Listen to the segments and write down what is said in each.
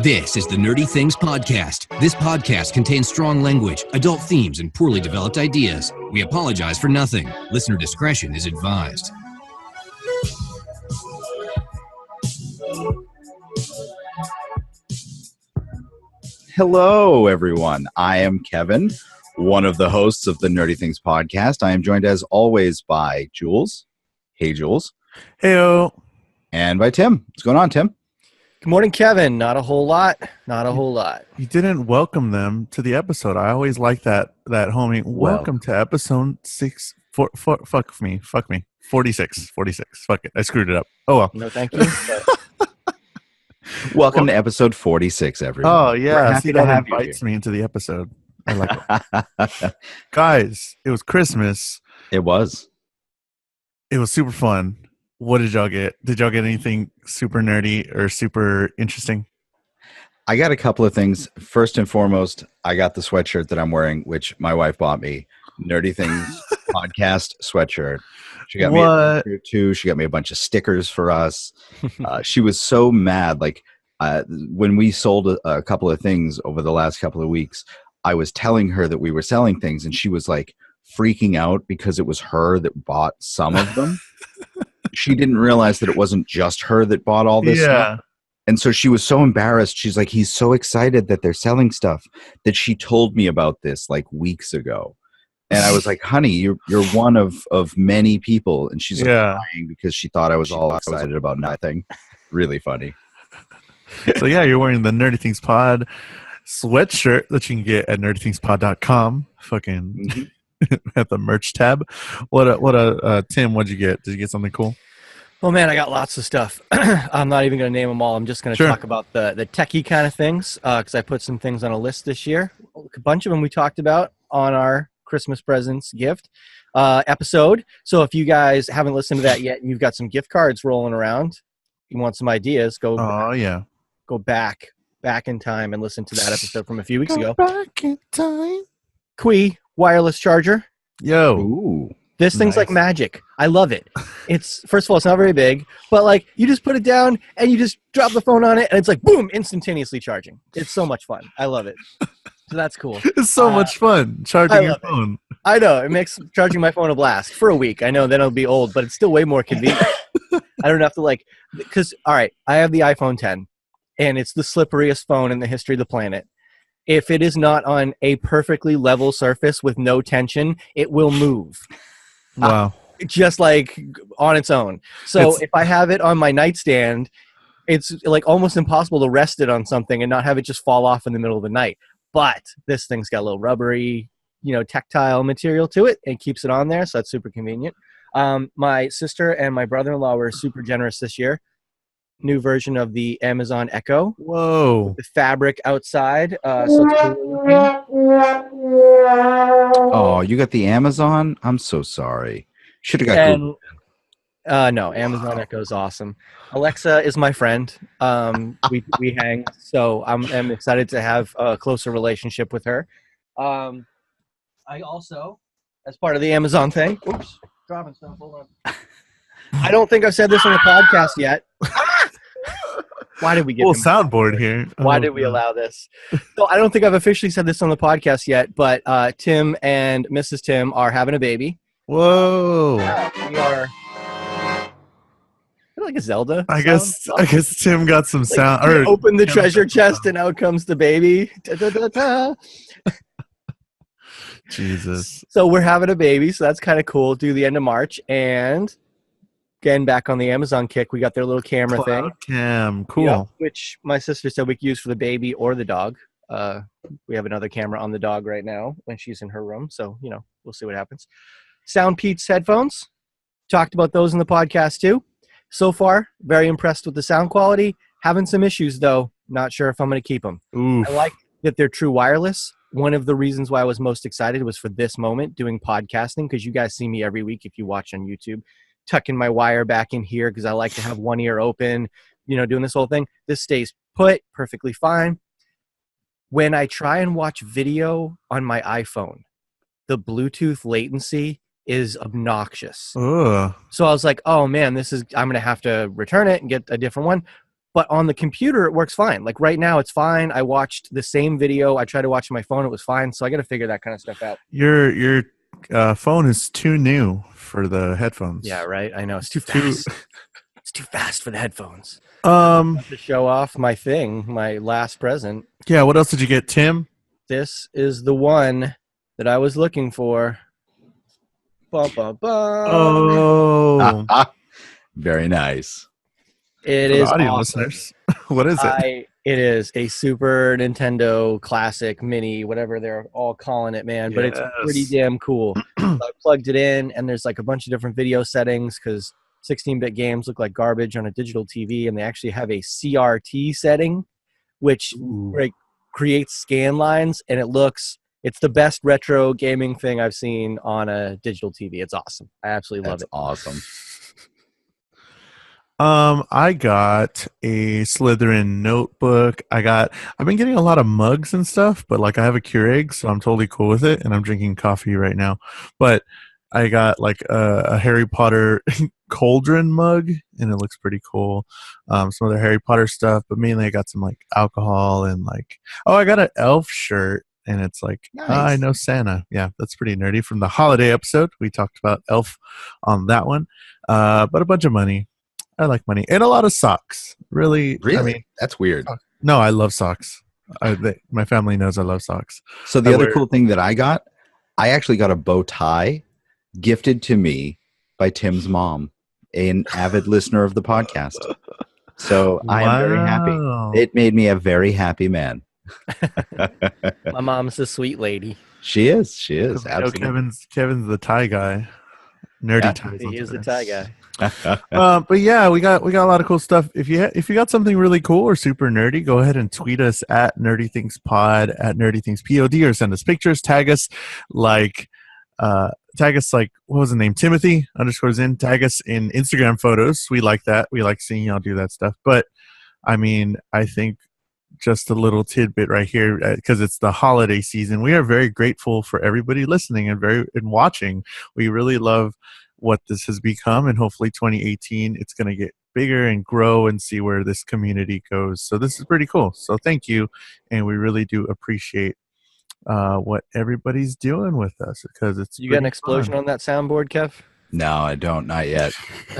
This is the Nerdy Things Podcast. This podcast contains strong language, adult themes, and poorly developed ideas. We apologize for nothing. Listener discretion is advised. Hello, everyone. I am Kevin, one of the hosts of the Nerdy Things Podcast. I am joined, as always, by Jules. Hey, Jules. Heyo. And by Tim. What's going on, Tim? Good morning, Kevin. Not a whole lot. Not a whole lot. You didn't welcome them to the episode. I always like that homie. Welcome to episode 46. Fuck it. I screwed it up. Oh, well. No, thank you. Welcome to episode 46, everyone. Oh, yeah. See, that you invites me into the episode. I like it. Guys, it was Christmas. It was. It was super fun. What did y'all get? Did y'all get anything super nerdy or super interesting? I got a couple of things. First and foremost, I got the sweatshirt that I'm wearing, which my wife bought me. Nerdy Things Podcast sweatshirt. She got me a sweatshirt too. She got me a bunch of stickers for us. She was so mad. Like when we sold a couple of things over the last couple of weeks, I was telling her that we were selling things, and she was like freaking out because it was her that bought some of them. She didn't realize that it wasn't just her that bought all this stuff. And so she was so embarrassed. She's like, he's so excited that they're selling stuff that she told me about this like weeks ago. And I was like, honey, you're one of many people. And she's like crying because she thought I was all excited about nothing. Really funny. So yeah, you're wearing the Nerdy Things Pod sweatshirt that you can get at nerdythingspod.com. Fucking at the merch tab. Tim, what'd you get? Did you get something cool? Oh, man, I got lots of stuff. I'm not even going to name them all. I'm just going to talk about the techie kind of things because I put some things on a list this year. A bunch of them we talked about on our Christmas presents gift episode. So if you guys haven't listened to that yet and you've got some gift cards rolling around, you want some ideas, go back in time and listen to that episode from a few weeks ago. Back in time. Qi wireless charger. Yo. Ooh. This thing's like magic. I love it. It's first of all, it's not very big, but like you just put it down and you just drop the phone on it and it's like boom, instantaneously charging. It's so much fun. I love it. So that's cool. It's so much fun charging your phone. I know. It makes charging my phone a blast for a week. I know then it'll be old, but it's still way more convenient. I don't have to because all right, I have the iPhone 10 and it's the slipperiest phone in the history of the planet. If it is not on a perfectly level surface with no tension, it will move. Wow. Just like on its own. So if I have it on my nightstand, it's like almost impossible to rest it on something and not have it just fall off in the middle of the night. But this thing's got a little rubbery, tactile material to it. It keeps it on there, so that's super convenient. My sister and my brother-in-law were super generous this year. New version of the Amazon Echo. Whoa. With the fabric outside. So it's cool. Oh, you got the Amazon? I'm so sorry. Should have got Google. No, Amazon Echo is awesome. Alexa is my friend. We hang, so I'm excited to have a closer relationship with her. I also, as part of the Amazon thing, oops, dropping stuff. Hold on. I don't think I've said this on the podcast yet. Why did we get soundboard here? Why did we allow this? So I don't think I've officially said this on the podcast yet, but Tim and Mrs. Tim are having a baby. Whoa! We are. Like a Zelda. I guess Tim got some sound. Or open the treasure chest and out comes the baby. Da, da, da, da. Jesus. So we're having a baby, so that's kind of cool. Due the end of March, and again back on the Amazon kick, we got their little camera thing. Cam, cool. Which my sister said we could use for the baby or the dog. We have another camera on the dog right now when she's in her room, so we'll see what happens. Soundpeats headphones. Talked about those in the podcast too. So far, very impressed with the sound quality. Having some issues, though. Not sure if I'm going to keep them. Oof. I like that they're true wireless. One of the reasons why I was most excited was for this moment doing podcasting, because you guys see me every week if you watch on YouTube, tucking my wire back in here because I like to have one ear open, doing this whole thing. This stays put perfectly fine. When I try and watch video on my iPhone, the Bluetooth latency is obnoxious. Ugh. So I was like, oh man, I'm going to have to return it and get a different one. But on the computer, it works fine. Like right now, it's fine. I watched the same video. I tried to watch on my phone. It was fine. So I got to figure that kind of stuff out. Your phone is too new for the headphones. Yeah, right. I know it's too fast. It's too fast for the headphones. To show off my thing, my last present. Yeah. What else did you get, Tim? This is the one that I was looking for. Bum, bum, bum. Oh, very nice. It for is the audio awesome. listeners. What is it? It is a Super Nintendo Classic Mini, whatever they're all calling it, man. But it's pretty damn cool. So I plugged it in, and there's like a bunch of different video settings because 16-bit games look like garbage on a digital TV, and they actually have a CRT setting, which creates scan lines, and it's the best retro gaming thing I've seen on a digital TV. It's awesome. I absolutely love it. That's awesome. I got a Slytherin notebook. I've been getting a lot of mugs and stuff, but like I have a Keurig, so I'm totally cool with it, and I'm drinking coffee right now. But I got like a Harry Potter cauldron mug, and it looks pretty cool. Some other Harry Potter stuff, but mainly I got some like alcohol and like, I got an elf shirt, and it's like, nice. I know Santa. Yeah, that's pretty nerdy. From the holiday episode, we talked about elf on that one. But a bunch of money. I like money. And a lot of socks. Really? Really? I mean, that's weird. No, I love socks. My family knows I love socks. So the other cool thing that I actually got a bow tie gifted to me by Tim's mom, an avid listener of the podcast. So I am very happy. It made me a very happy man. My mom's a sweet lady. She is. Absolutely. Kevin's the tie guy. Nerdy ties. He is the tie guy. But yeah, we got a lot of cool stuff. If you got something really cool or super nerdy, go ahead and tweet us at NerdyThingsPod, at NerdyThingsPod, or send us pictures. Tag us like what was the name? Timothy _in. Tag us in Instagram photos. We like that. We like seeing y'all do that stuff. But I mean, I think just a little tidbit right here, because it's the holiday season. We are very grateful for everybody listening and watching. We really love what this has become, and hopefully 2018 it's going to get bigger and grow and see where this community goes. So this is pretty cool. So thank you, and we really do appreciate what everybody's doing with us, because it's you got an explosion on that soundboard, Kev? No, I don't, not yet.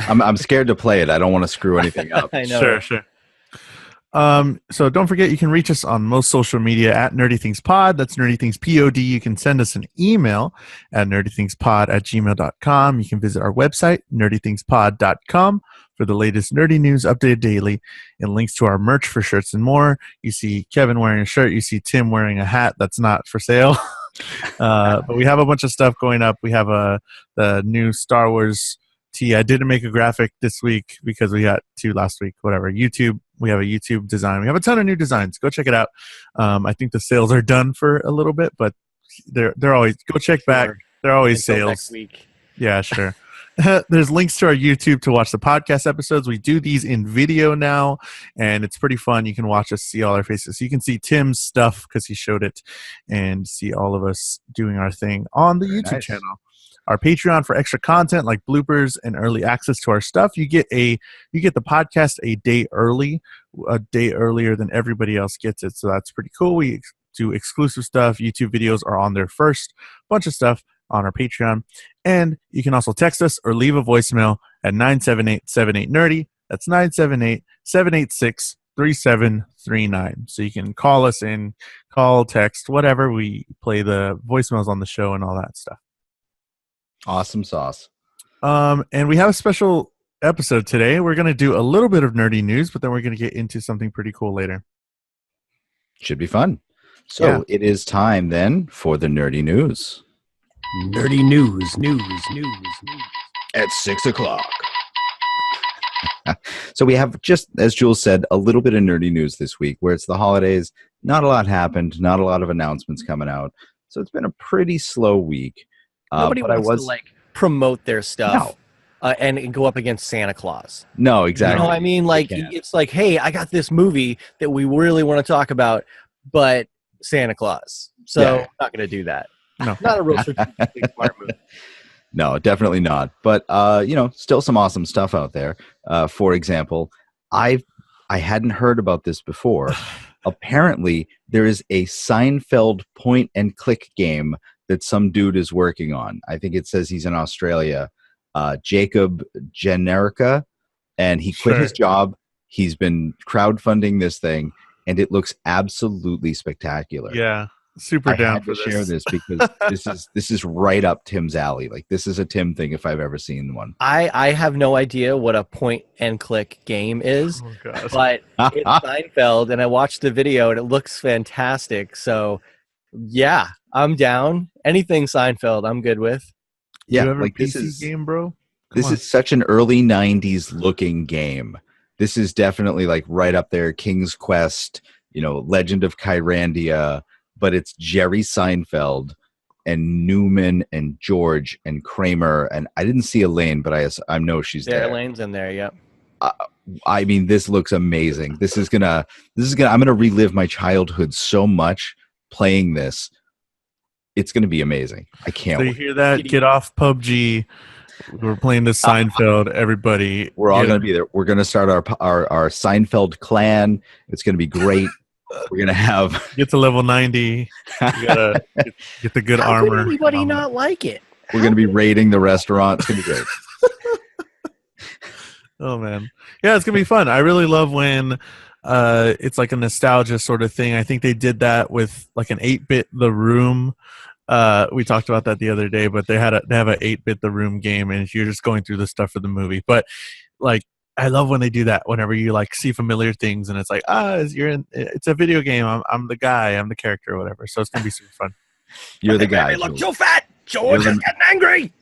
I'm scared to play it. I don't want to screw anything up. I know. Sure. So don't forget, you can reach us on most social media at NerdyThingsPod. That's NerdyThingsPod. You can send us an email at nerdythingspod@gmail.com. You can visit our website, nerdythingspod.com, for the latest nerdy news updated daily and links to our merch for shirts and more. You see Kevin wearing a shirt. You see Tim wearing a hat that's not for sale. But we have a bunch of stuff going up. We have the new Star Wars tee. I didn't make a graphic this week because we got two last week. Whatever. YouTube. We have a YouTube design. We have a ton of new designs. Go check it out. I think the sales are done for a little bit, but they're always, go check back. They're always sales. Next week. Yeah, sure. There's links to our YouTube to watch the podcast episodes. We do these in video now, and it's pretty fun. You can watch us see all our faces. You can see Tim's stuff because he showed it, and see all of us doing our thing on the YouTube channel. Our Patreon for extra content like bloopers and early access to our stuff. You get the podcast a day earlier than everybody else gets it. So that's pretty cool. We do exclusive stuff. YouTube videos are on there first. Bunch of stuff on our Patreon. And you can also text us or leave a voicemail at 978-78-NERDY. That's 978-786-3739. So you can call us in, text, whatever. We play the voicemails on the show and all that stuff. Awesome sauce. And we have a special episode today. We're going to do a little bit of nerdy news, but then we're going to get into something pretty cool later. Should be fun. So It is time then for the nerdy news. Nerdy news. At 6 o'clock. So we have, just as Jules said, a little bit of nerdy news this week, where it's the holidays. Not a lot happened. Not a lot of announcements coming out. So it's been a pretty slow week. Nobody wants to promote their stuff and go up against Santa Claus. No, exactly. You know what I mean? Like, it's like, hey, I got this movie that we really want to talk about, but Santa Claus. So I'm not going to do that. No. Not a real strategic smart move. No, definitely not. But, still some awesome stuff out there. For example, I I hadn't heard about this before. Apparently, there is a Seinfeld point and click game that some dude is working on. I think it says he's in Australia. Jacob Generica, and he quit his job. He's been crowdfunding this thing, and it looks absolutely spectacular. Yeah, super down for this. Share this because this is right up Tim's alley. Like, this is a Tim thing if I've ever seen one. I have no idea what a point and click game is, but it's Seinfeld, and I watched the video and it looks fantastic. So yeah, I'm down. Anything Seinfeld, I'm good with. Yeah, like this is game, bro. This is such an early 90s looking game. This is definitely like right up there, King's Quest, Legend of Kyrandia, but it's Jerry Seinfeld and Newman and George and Kramer, and I didn't see Elaine, but I know she's there. Elaine's in there, yep. I mean, this looks amazing. I'm gonna relive my childhood so much playing this. It's gonna be amazing. I can't wait. You hear that? Get off PUBG. We're playing this Seinfeld. Everybody, we're all going to be there. We're going to start our Seinfeld clan. It's going to be great. We're going to have get to level 90. You gotta get the good armor. How could anybody not like it? We're going to be raiding the restaurant. It's going to be great. Oh man, yeah, it's going to be fun. I really love when it's like a nostalgia sort of thing. I think they did that with like an 8-bit The Room. We talked about that the other day, but they have an 8-bit The Room game, and you're just going through the stuff for the movie. But like, I love when they do that. Whenever you like see familiar things, and it's like, it's a video game. I'm the guy. I'm the character, or whatever. So it's gonna be super fun. You're the guy. Look too fat. George is getting angry.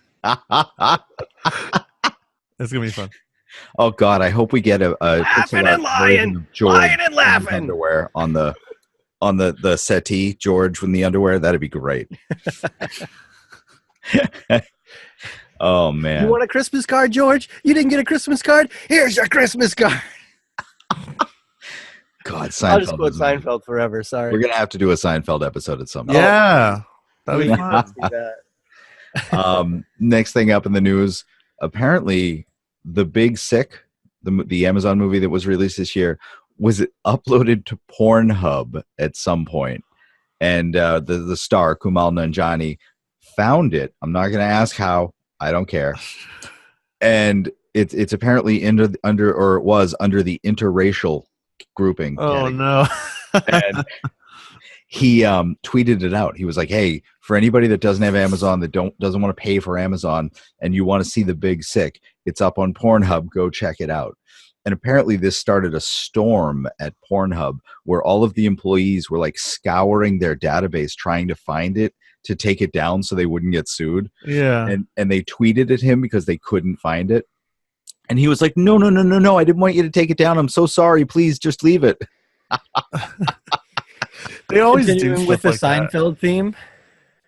It's gonna be fun. Oh God, I hope we get a laughing and lying, lying and laughing underwear on the settee, George, in the underwear. That'd be great. Oh man, you want a Christmas card, George? You didn't get a Christmas card? Here's your Christmas card. God, Seinfeld. I'll just quote Seinfeld forever. Sorry, we're gonna have to do a Seinfeld episode at some point. Yeah, that'd be fun. Next thing up in the news, apparently, The Big Sick, the Amazon movie that was released this year, was uploaded to PornHub at some point, and the star Kumail Nanjiani found it. I'm not going to ask how. I don't care. And it's apparently it was under the interracial grouping. Oh no! And he tweeted it out. He was like, "Hey, for anybody that doesn't have Amazon, that doesn't want to pay for Amazon, and you want to see The Big Sick, it's up on PornHub. Go check it out." And apparently this started a storm at PornHub where all of the employees were like scouring their database trying to find it to take it down so they wouldn't get sued. Yeah. And they tweeted at him because they couldn't find it. And he was like, no, I didn't want you to take it down. I'm so sorry. Please just leave it. They always do with the like Seinfeld theme.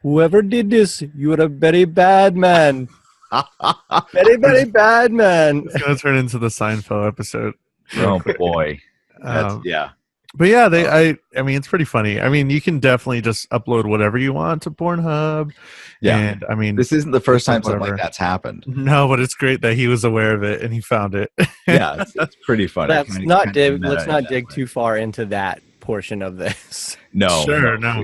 Whoever did this, you are a very bad man. Very, very bad man. It's going to turn into the Seinfeld episode. Oh, boy. Yeah. But yeah, I mean, it's pretty funny. I mean, you can definitely just upload whatever you want to PornHub. Yeah. And I mean, this isn't the first time something like that's happened. No, but it's great that he was aware of it and he found it. Yeah, it's pretty funny. Let's not dig too far into that portion of this. No. Sure, no.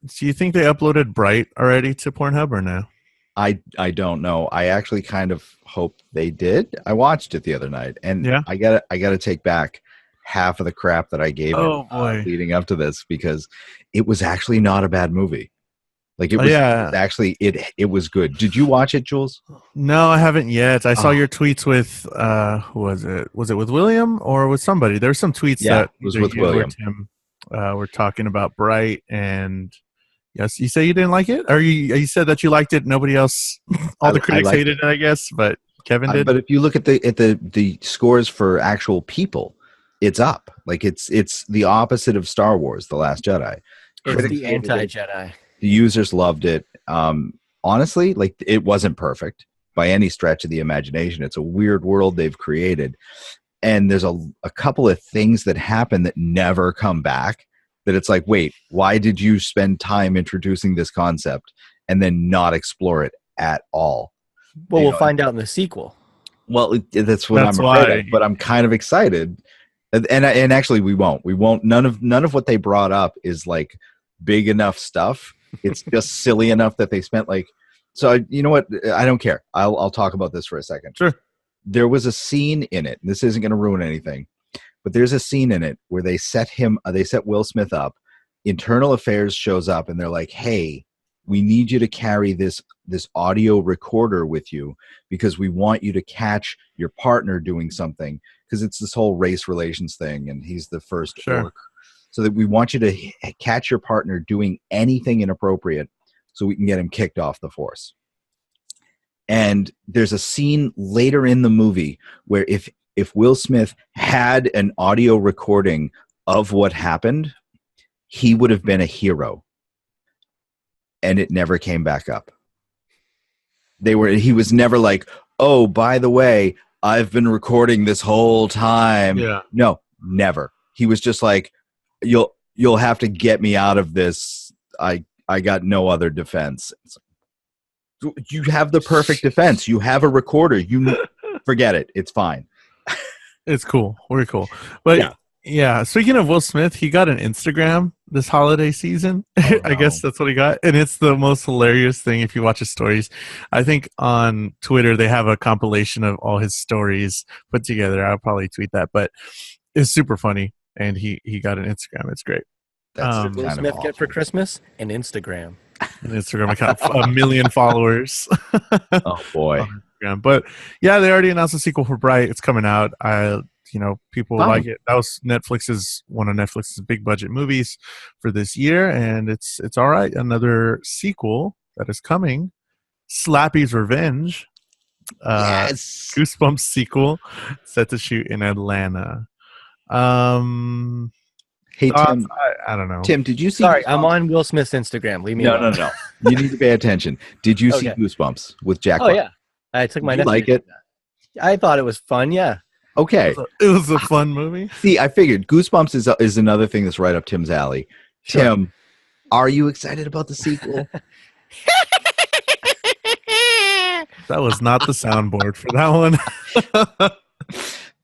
Do you think they uploaded Bright already to PornHub or no? I don't know. I actually kind of hope they did. I watched it the other night, and yeah. I gotta take back half of the crap that I gave it leading up to this, because it was actually not a bad movie. Like it was actually it was good. Did you watch it, Jules? No, I haven't yet. I saw your tweets with who was it? Was it with William or with somebody? There were some tweets that was with William. Tim were talking about Bright, and yes, you say you didn't like it, or you said that you liked it. Nobody else, all the critics hated it, I guess, but Kevin did. But if you look at the scores for actual people, it's up. Like it's the opposite of Star Wars: The Last Jedi. It's the anti-Jedi. The users loved it. Honestly, like it wasn't perfect by any stretch of the imagination. It's a weird world they've created, and there's a couple of things that happen that never come back. That it's like, wait, why did you spend time introducing this concept and then not explore it at all? Well, we'll find out in the sequel. Well, that's what I'm afraid of, but I'm kind of excited. And actually we won't. None of what they brought up is like big enough stuff. It's just silly enough that they spent like, so you know what? I don't care. I'll talk about this for a second. Sure. There was a scene in it. This isn't going to ruin anything, but there's a scene in it where they set Will Smith up. Internal Affairs shows up and they're like, hey, we need you to carry this audio recorder with you because we want you to catch your partner doing something, because it's this whole race relations thing and he's the first orc. So that we want you to catch your partner doing anything inappropriate so we can get him kicked off the force. And there's a scene later in the movie where if Will Smith had an audio recording of what happened, he would have been a hero. And it never came back up. He was never like, oh, by the way, I've been recording this whole time. Yeah. No, never. He was just like, you'll have to get me out of this. I got no other defense. You have the perfect defense. You have a recorder. You forget it. It's fine. It's cool. Very cool. But yeah, speaking of Will Smith, he got an Instagram this holiday season. Oh, no. I guess that's what he got. And it's the most hilarious thing if you watch his stories. I think on Twitter they have a compilation of all his stories put together. I'll probably tweet that, but it's super funny. And he got an Instagram. It's great. That's Will Smith get for Christmas? An Instagram. An Instagram account, 1 million followers. Oh boy! But yeah, they already announced a sequel for Bright. It's coming out. People like it. That was one of Netflix's big budget movies for this year, and it's all right. Another sequel that is coming, Slappy's Revenge. Yes. Goosebumps sequel set to shoot in Atlanta. Hey Tim, I don't know. Tim, did you see? Sorry, I'm on Will Smith's Instagram. Leave me alone. No. You need to pay attention. Did you see Goosebumps with Jack? Oh Black? Yeah, I took my. Did you like it? I thought it was fun. Yeah. Okay. It was a fun movie. See, I figured Goosebumps is another thing that's right up Tim's alley. Sure. Tim, are you excited about the sequel? That was not the soundboard for that one.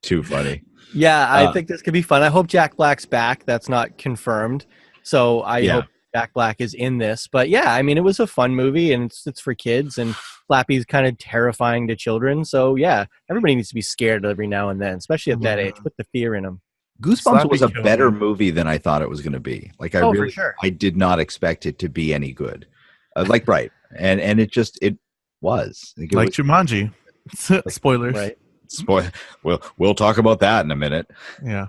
Too funny. Yeah, I think this could be fun. I hope Jack Black's back. That's not confirmed. So I hope Jack Black is in this. But yeah, I mean, it was a fun movie and it's for kids, and Slappy's kind of terrifying to children. So yeah, everybody needs to be scared every now and then, especially at that age. Put the fear in them. Goosebumps was a better movie than I thought it was going to be. Like for sure. I did not expect it to be any good. Like Bright. And it was. Like Jumanji. Spoilers. Right. We'll talk about that in a minute. Yeah.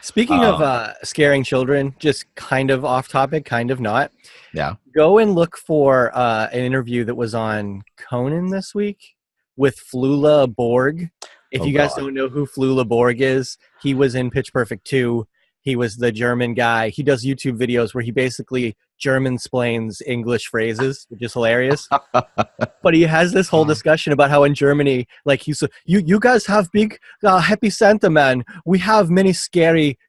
Speaking of scaring children, just kind of off topic, kind of not. Yeah. Go and look for an interview that was on Conan this week with Flula Borg. If you guys don't know who Flula Borg is, he was in Pitch Perfect 2. He was the German guy. He does YouTube videos where he basically German-splains English phrases, which is hilarious. But he has this whole discussion about how in Germany, like you guys have big happy Santa man. We have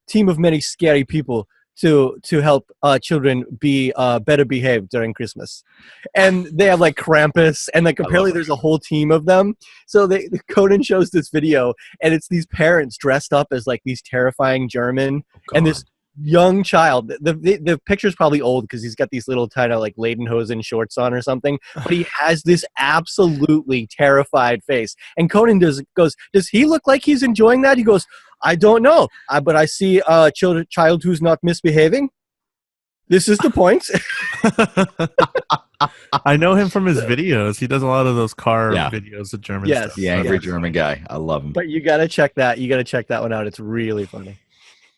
team of many scary people to help children be better behaved during Christmas. And they have like Krampus, and like apparently there's a whole team of them. So Conan shows this video, and it's these parents dressed up as like these terrifying German, and this young child. The picture's probably old because he's got these little kind of like Lederhosen shorts on or something, but he has this absolutely terrified face. And Conan goes, does he look like he's enjoying that? He goes, I don't know, but I see a child who's not misbehaving. This is the point. I know him from his videos. He does a lot of those car videos of German stuff. The angry German guy. I love him. But you got to check that. You got to check that one out. It's really funny.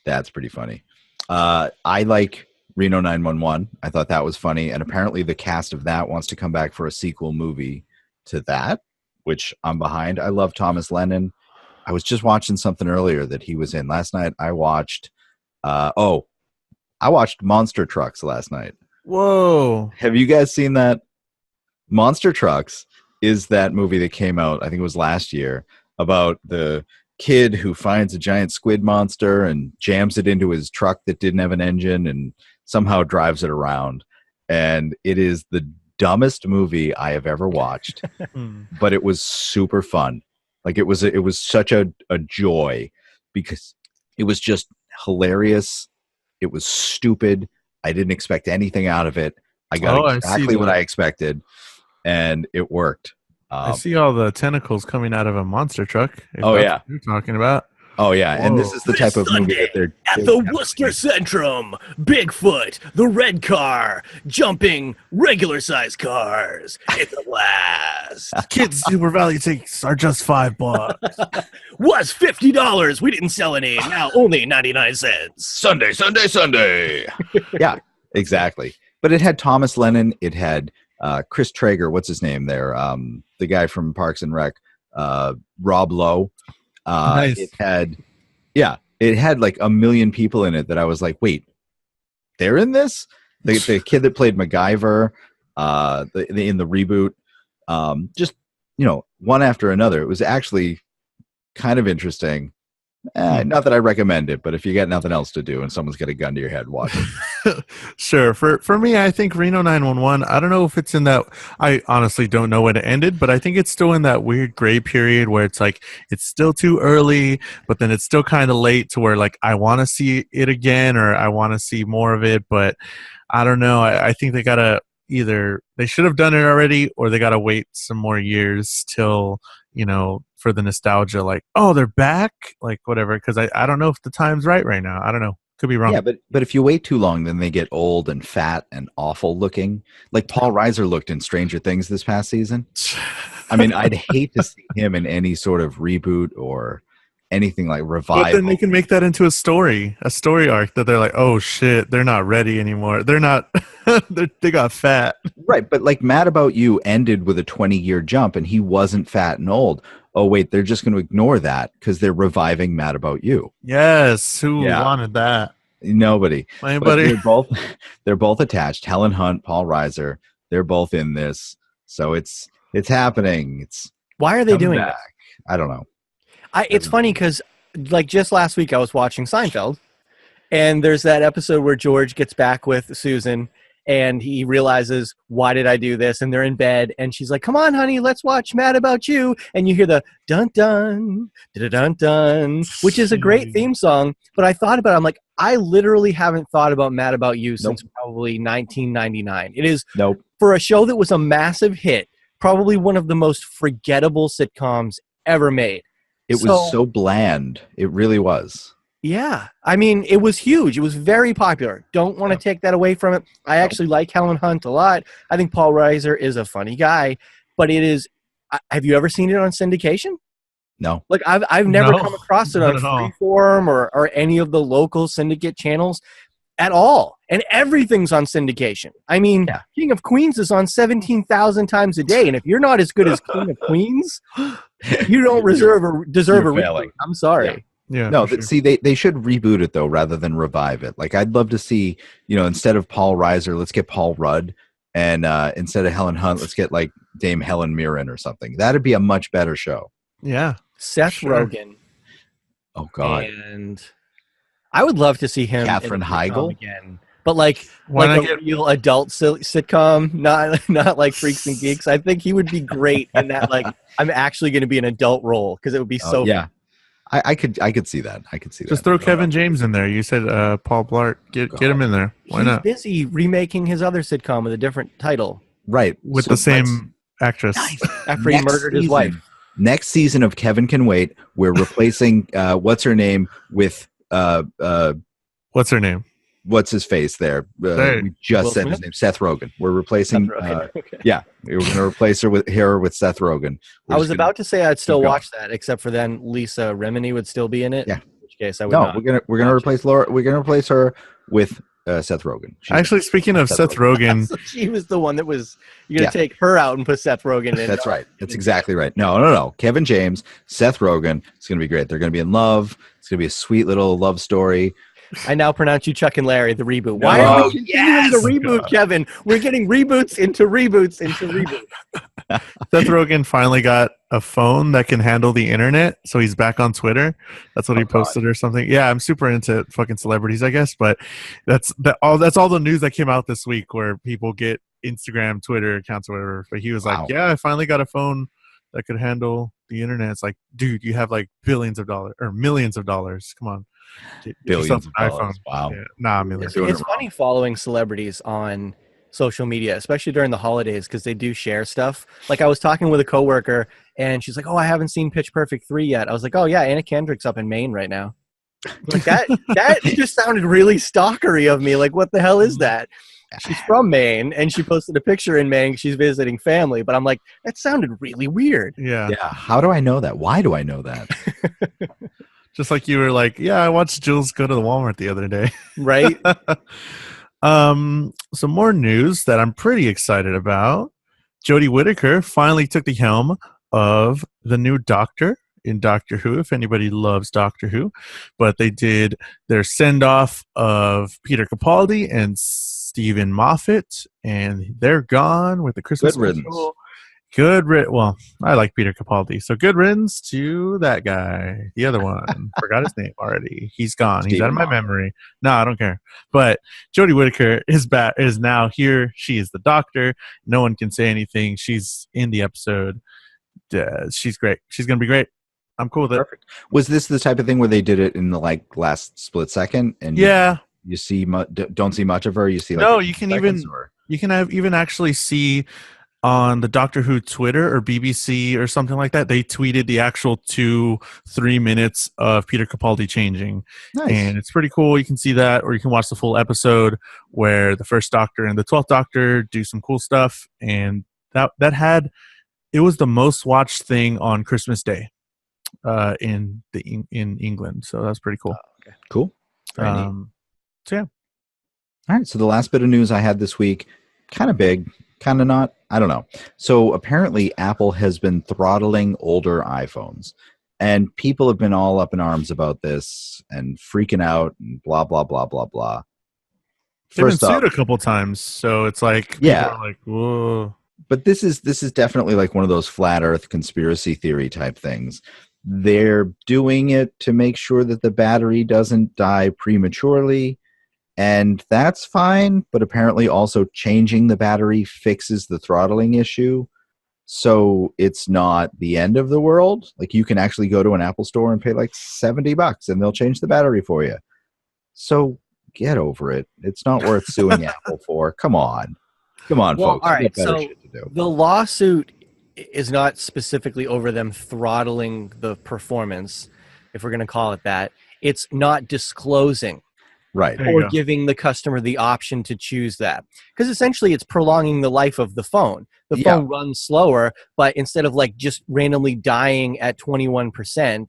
That's pretty funny. I like Reno 911. I thought that was funny. And apparently the cast of that wants to come back for a sequel movie to that, which I'm behind. I love Thomas Lennon. I was just watching something earlier that he was in. Last night I watched Monster Trucks last night. Whoa. Have you guys seen that? Monster Trucks is that movie that came out, I think it was last year, about the kid who finds a giant squid monster and jams it into his truck that didn't have an engine and somehow drives it around. And it is the dumbest movie I have ever watched, but it was super fun. Like it was such a joy because it was just hilarious. It was stupid. I didn't expect anything out of it. I got exactly what I expected, and it worked. I see all the tentacles coming out of a monster truck. What you're talking about. Oh yeah, and this is the type of movie that they're at the Worcester Centrum. Bigfoot, the red car, jumping regular sized cars. It's a blast. Kids Super Value tickets are just $5. Was $50. We didn't sell any. Now only 99 cents. Sunday. Yeah, exactly. But it had Thomas Lennon. It had Chris Traeger. What's his name there? The guy from Parks and Rec. Rob Lowe. Nice. It had like a million people in it that I was like, wait, they're in this? The kid that played MacGyver, in the reboot, just, one after another. It was actually kind of interesting. Not that I recommend it, but if you got nothing else to do and someone's got a gun to your head, watch it. Sure. For me, I think Reno 911, I don't know if it's in that, I honestly don't know when it ended, but I think it's still in that weird gray period where it's like, it's still too early, but then it's still kind of late to where like, I want to see it again, or I want to see more of it, but I don't know. I think they got to either, they should have done it already, or they got to wait some more years till, for the nostalgia, like, oh, they're back, like whatever. Because I don't know if the time's right now. I don't know. Could be wrong. Yeah, but if you wait too long, then they get old and fat and awful looking. Like Paul Reiser looked in Stranger Things this past season. I mean, I'd hate to see him in any sort of reboot or anything like revival. But then they can make that into a story arc that they're like, oh shit, they're not ready anymore. They're not. They got fat. Right, but like Mad About You ended with a 20-year jump, and he wasn't fat and old. Oh wait, they're just going to ignore that because they're reviving Mad About You. Yes, who wanted that? Nobody. Anybody? They're both attached. Helen Hunt, Paul Reiser, they're both in this, so it's happening. Why are they doing that? I don't know. It's funny because like just last week I was watching Seinfeld, and there's that episode where George gets back with Susan. And he realizes, why did I do this? And they're in bed. And she's like, come on, honey, let's watch Mad About You. And you hear the dun-dun, da-dun-dun, which is a great theme song. But I thought about it. I'm like, I literally haven't thought about Mad About You since probably 1999. It is, for a show that was a massive hit, probably one of the most forgettable sitcoms ever made. It was so bland. It really was. Yeah. I mean, it was huge. It was very popular. Don't want to take that away from it. I actually like Helen Hunt a lot. I think Paul Reiser is a funny guy, but it is, have you ever seen it on syndication? No. Like I've never come across it on Freeform or any of the local syndicate channels at all. And everything's on syndication. I mean, King of Queens is on 17,000 times a day. And if you're not as good as King of Queens, you don't deserve a reboot. I'm sorry. Yeah. Yeah, no, see, they should reboot it though, rather than revive it. Like, I'd love to see, instead of Paul Reiser, let's get Paul Rudd, and instead of Helen Hunt, let's get like Dame Helen Mirren or something. That'd be a much better show. Yeah, Seth Rogen. Oh God, and I would love to see him. Katherine Heigl again, but like a real adult sitcom, not like Freaks and Geeks. I think he would be great in that. Like, I'm actually going to be an adult role because it would be so. Yeah. I could see that. Just throw Kevin James in there. You said Paul Blart. Get him in there. Why not? He's busy remaking his other sitcom with a different title. Right. With the same actress. Nice. After he murdered his wife. Next season of Kevin Can Wait, we're replacing what's her name with what's her name? What's his face there? We just said his name, Seth Rogen. We're replacing. Okay. Yeah, we're going to replace her with Seth Rogen. I was about to say I'd still watch that, except for then Lisa Remini would still be in it. Yeah. In which case I would. No, we're gonna replace Laura. We're gonna replace her with Seth Rogen. Actually, speaking of Seth Rogen, so she was the one that was. You're gonna take her out and put Seth Rogen in. That's right. That's exactly right. No. Kevin James, Seth Rogen. It's gonna be great. They're gonna be in love. It's gonna be a sweet little love story. I now pronounce you Chuck and Larry, the reboot. Why are we continuing the reboot, Kevin? We're getting reboots into reboots into reboots. Seth Rogen finally got a phone that can handle the internet, so he's back on Twitter. That's what he posted or something. Yeah, I'm super into fucking celebrities, I guess, but that's all the news that came out this week where people get Instagram, Twitter accounts or whatever. But he was like, yeah, I finally got a phone that could handle the internet. It's like, dude, you have like billions of dollars or millions of dollars. Come on. Get Billions of an dollars. iPhone. Wow. Yeah. Nah, millions. It's funny following celebrities on social media, especially during the holidays, because they do share stuff. Like I was talking with a coworker, and she's like, "Oh, I haven't seen Pitch Perfect 3 yet." I was like, "Oh yeah, Anna Kendrick's up in Maine right now." Like that just sounded really stalkery of me. Like, what the hell is that? She's from Maine, and she posted a picture in Maine. She's visiting family, but I'm like, that sounded really weird. Yeah. How do I know that? Why do I know that? Just like you were like, yeah, I watched Jules go to the Walmart the other day. Right? Some more news that I'm pretty excited about. Jodie Whittaker finally took the helm of the new Doctor in Doctor Who, if anybody loves Doctor Who. But they did their send-off of Peter Capaldi and Stephen Moffat, and they're gone with the Christmas special. Well, I like Peter Capaldi, so good riddance to that guy. The other one, forgot his name already. He's gone. He's out of my memory. No, I don't care. But Jodie Whittaker is now here. She is the Doctor. No one can say anything. She's in the episode. She's great. She's gonna be great. I'm cool with it. Perfect. Was this the type of thing where they did it in the last split second? And yeah, you see don't see much of her. You see no. You can even actually see on the Doctor Who Twitter or BBC or something like that, they tweeted the actual 2-3 minutes of Peter Capaldi changing. Nice. And it's pretty cool. You can see that, or you can watch the full episode where the first Doctor and the 12th Doctor do some cool stuff. And it was the most watched thing on Christmas Day in England. So that's pretty cool. Okay. Cool. So yeah. All right. So the last bit of news I had this week, kind of big, kind of not. I don't know. So apparently Apple has been throttling older iPhones, and people have been all up in arms about this and freaking out and blah, blah, blah, blah, blah. They've been sued a couple times. So it's like, yeah, people are like, whoa. But this is definitely like one of those flat earth conspiracy theory type things. They're doing it to make sure that the battery doesn't die prematurely. And that's fine, but apparently also changing the battery fixes the throttling issue. So it's not the end of the world. Like you can actually go to an Apple store and pay like $70 and they'll change the battery for you. So get over it. It's not worth suing Apple for. Come on, folks. All right, so the lawsuit is not specifically over them throttling the performance, if we're going to call it that. It's not disclosing. Right. Or giving the customer the option to choose that. Because essentially it's prolonging the life of the phone. The phone runs slower, but instead of like just randomly dying at 21%,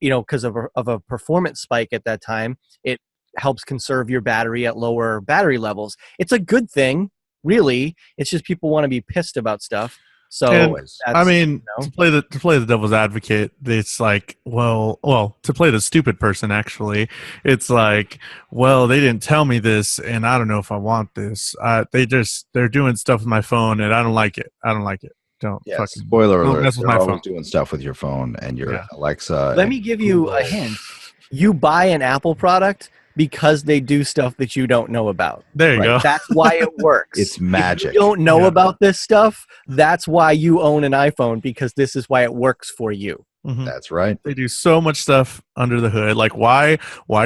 because of a performance spike at that time, it helps conserve your battery at lower battery levels. It's a good thing, really. It's just people want to be pissed about stuff. So I mean, to play the devil's advocate, it's like, well, to play the stupid person, actually, it's like, well, they didn't tell me this, and I don't know if I want this. They're doing stuff with my phone, and I don't like it. Don't fucking spoiler alert. Mess with they're my always phone. doing stuff with your phone and your Alexa. Let me give you a hint. You buy an Apple product because they do stuff that you don't know about. There you go. That's why it works. It's magic. If you don't know about this stuff, that's why you own an iPhone, because this is why it works for you. Mm-hmm. That's right. They do so much stuff under the hood. Like, why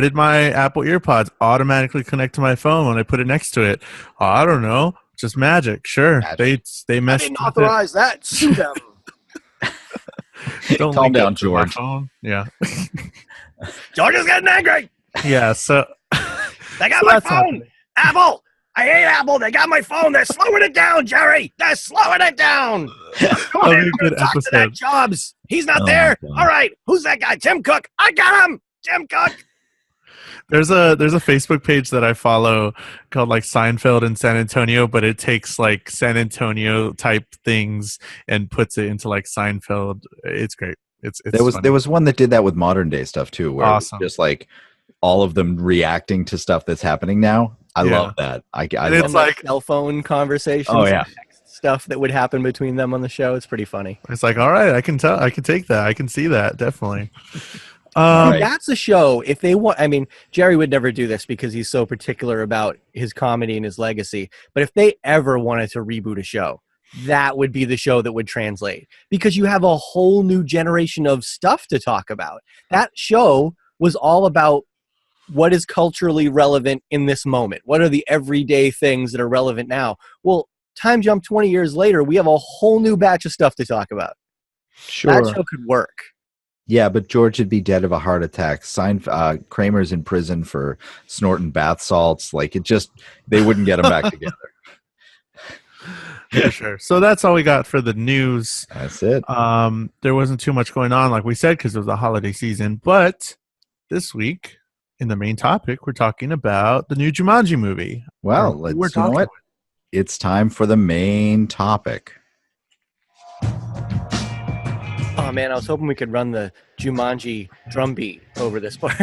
did my Apple EarPods automatically connect to my phone when I put it next to it? Oh, I don't know. Just magic. Sure. Magic. They messed. I didn't authorize that. Sue them. Don't calm down, George. Yeah. George is getting angry. Yeah. So they got my phone. Apple. I hate Apple. They got my phone. They're slowing it down, Jerry. They're slowing it down. That'll be a good episode. Jobs. He's not there. All right. Who's that guy? Tim Cook. I got him. Tim Cook. There's a Facebook page that I follow called like Seinfeld in San Antonio, but it takes like San Antonio type things and puts it into like Seinfeld. It's great. It's there was one that did that with modern day stuff too, where awesome. It was just like all of them reacting to stuff that's happening now. I love that. It's like cell phone conversations. Oh yeah. Stuff that would happen between them on the show. It's pretty funny. It's like, all right, I can take that. I can see that. Definitely. That's a show. If they want, I mean, Jerry would never do this because he's so particular about his comedy and his legacy. But if they ever wanted to reboot a show, that would be the show that would translate, because you have a whole new generation of stuff to talk about. That show was all about what is culturally relevant in this moment. What are the everyday things that are relevant now? Well, time jump 20 years later, we have a whole new batch of stuff to talk about. Sure. That show could work. Yeah, but George would be dead of a heart attack. Kramer's in prison for snorting bath salts. Like, they wouldn't get him back together. For sure. So that's all we got for the news. That's it. There wasn't too much going on, like we said, because it was the holiday season. But this week, in the main topic, we're talking about the new Jumanji movie. Well, it's time for the main topic. Oh man, I was hoping we could run the Jumanji drum beat over this part.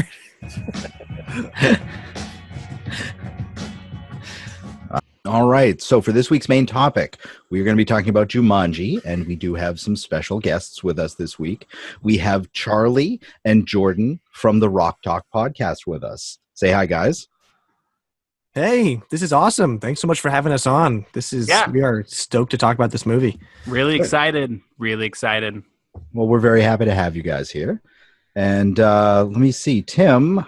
All right. So for this week's main topic, we're going to be talking about Jumanji, and we do have some special guests with us this week. We have Charlie and Jordan from the Rock Talk podcast with us. Say hi, guys. Hey, this is awesome. Thanks so much for having us on. We are stoked to talk about this movie. Really excited. Really excited. Well, we're very happy to have you guys here. And let me see. Tim,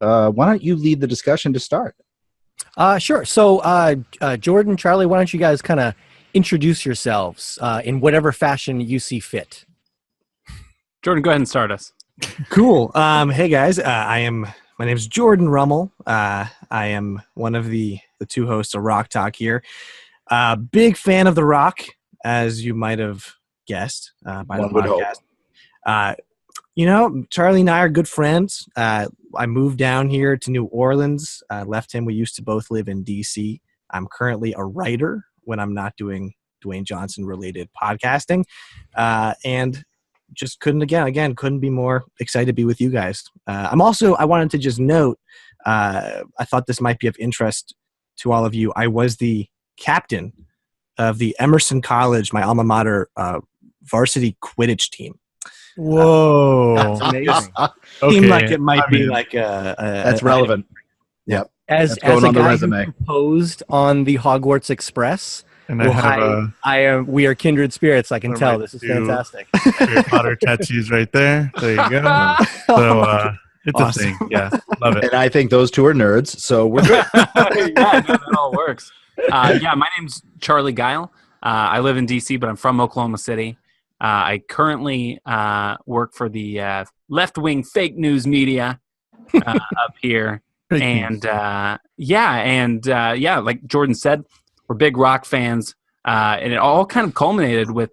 why don't you lead the discussion to start? Sure. So, Jordan, Charlie, why don't you guys kind of introduce yourselves in whatever fashion you see fit? Jordan, go ahead and start us. Cool. Hey, guys. My name is Jordan Rummel. I am one of the two hosts of Rock Talk here. Big fan of The Rock, as you might have guessed by the podcast. Charlie and I are good friends. I moved down here to New Orleans. I left him. We used to both live in D.C. I'm currently a writer when I'm not doing Dwayne Johnson-related podcasting. And just couldn't be more excited to be with you guys. I wanted to just note, I thought this might be of interest to all of you. I was the captain of the Emerson College, my alma mater, varsity Quidditch team. Whoa. That's amazing. Okay. Seemed like it might be like that's relevant. Yep. As a on the guy resume. who proposed on the Hogwarts Express, And we are kindred spirits. I can tell. right This is fantastic. Harry Potter tattoos right there. There you go. So it's Awesome. a thing. Yeah, love it. And I think those two are nerds, so we're good. That all works. My name's Charlie Guile. I live in D.C., but I'm from Oklahoma City. I currently work for the left-wing fake news media up here. Like Jordan said, we're big rock fans. And it all kind of culminated with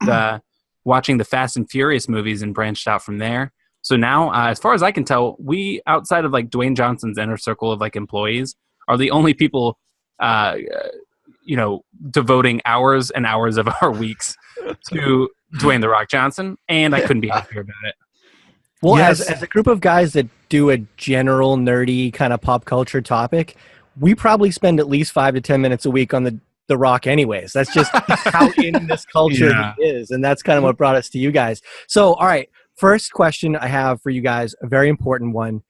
watching the Fast and Furious movies and branched out from there. So now, as far as I can tell, we, outside of like Dwayne Johnson's inner circle of like employees, are the only people, devoting hours and hours of our weeks to Dwayne "The Rock" Johnson. And I couldn't be happier about it. Well, Yes. as a group of guys that do a general nerdy kind of pop culture topic, we probably spend at least 5 to 10 minutes a week on the Rock anyways. That's just how in this culture he is. And that's kind of what brought us to you guys. So, all right, first question I have for you guys, a very important one.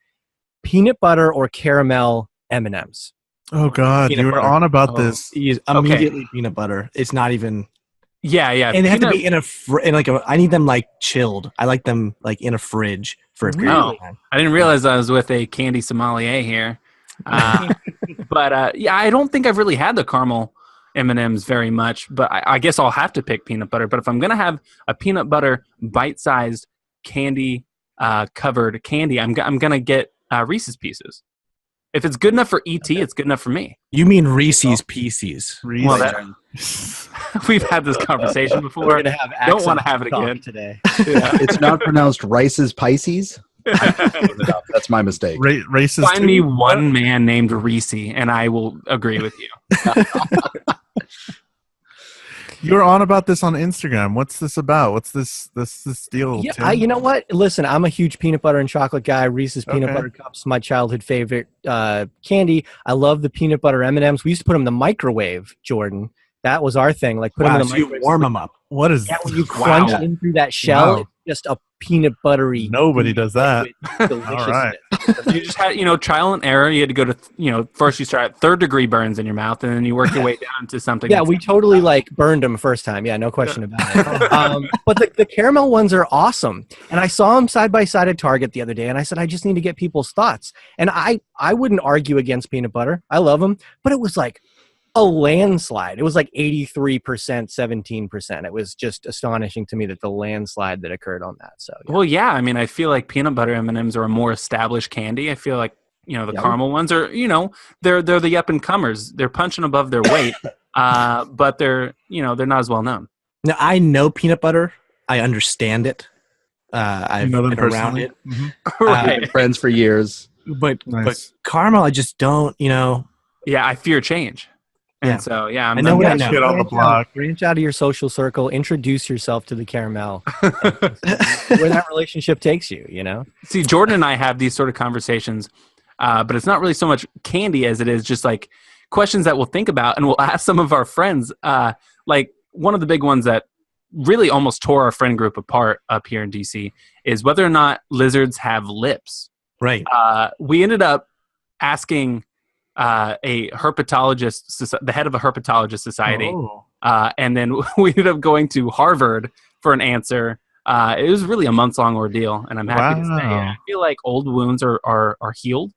Peanut butter or caramel M&Ms? Oh, God. Peanut You were butter. on about this. He's immediately peanut butter. It's not even... Yeah. And they have to be I need them like chilled. I like them like in a fridge for a period of time. I didn't realize I was with a candy sommelier here. But I don't think I've really had the caramel M&Ms very much, but I guess I'll have to pick peanut butter. But if I'm going to have a peanut butter bite-sized candy covered candy, I'm going to get Reese's Pieces. If it's good enough for ET, it's good enough for me. You mean Reese's Pieces? Well, we've had this conversation before. We're gonna have don't want to have it again today. It's not pronounced Rice's Pisces. That's my mistake. Racist. Find me one man named Reese, and I will agree with you. You were on about this on Instagram. What's this about? What's this deal? Yeah, Tim? you know what? Listen, I'm a huge peanut butter and chocolate guy. Reese's peanut butter cups, my childhood favorite candy. I love the peanut butter M&Ms. We used to put them in the microwave, Jordan, That was our thing. Like put them in the microwave. You warm them up. What is Yeah, when you crunch in through that shell, it's just a peanut buttery. Nobody does that. Deliciousness. All right. You just had, trial and error. You had to go to, first you start at 3rd degree burns in your mouth, and then you work your way down to something. Yeah, we totally burned them first time. Yeah, no question about it. But the caramel ones are awesome. And I saw them side by side at Target the other day, and I said, I just need to get people's thoughts. And I wouldn't argue against peanut butter. I love them. But it was like a landslide. It was like 83%, 17%. It was just astonishing to me that the landslide that occurred on that. So Well, yeah. I mean, I feel like peanut butter M&Ms are a more established candy. I feel like, the caramel ones are, they're the up and comers. They're punching above their weight, but they're not as well known. Now, I know peanut butter. I understand it. I've been around it. Mm-hmm. Right. Been friends for years. But caramel, I just don't, Yeah, I fear change. And Yeah. so, I know what I know. Shit on the block. Branch out of your social circle. Introduce yourself to the caramel. Where that relationship takes you, See, Jordan and I have these sort of conversations, but it's not really so much candy as it is just like questions that we'll think about, and we'll ask some of our friends. Like one of the big ones that really almost tore our friend group apart up here in DC is whether or not lizards have lips. Right. We ended up asking a herpetologist, the head of a herpetologist society, and then we ended up going to Harvard for an answer. It was really a months-long ordeal, and I'm happy to say I feel like old wounds are healed,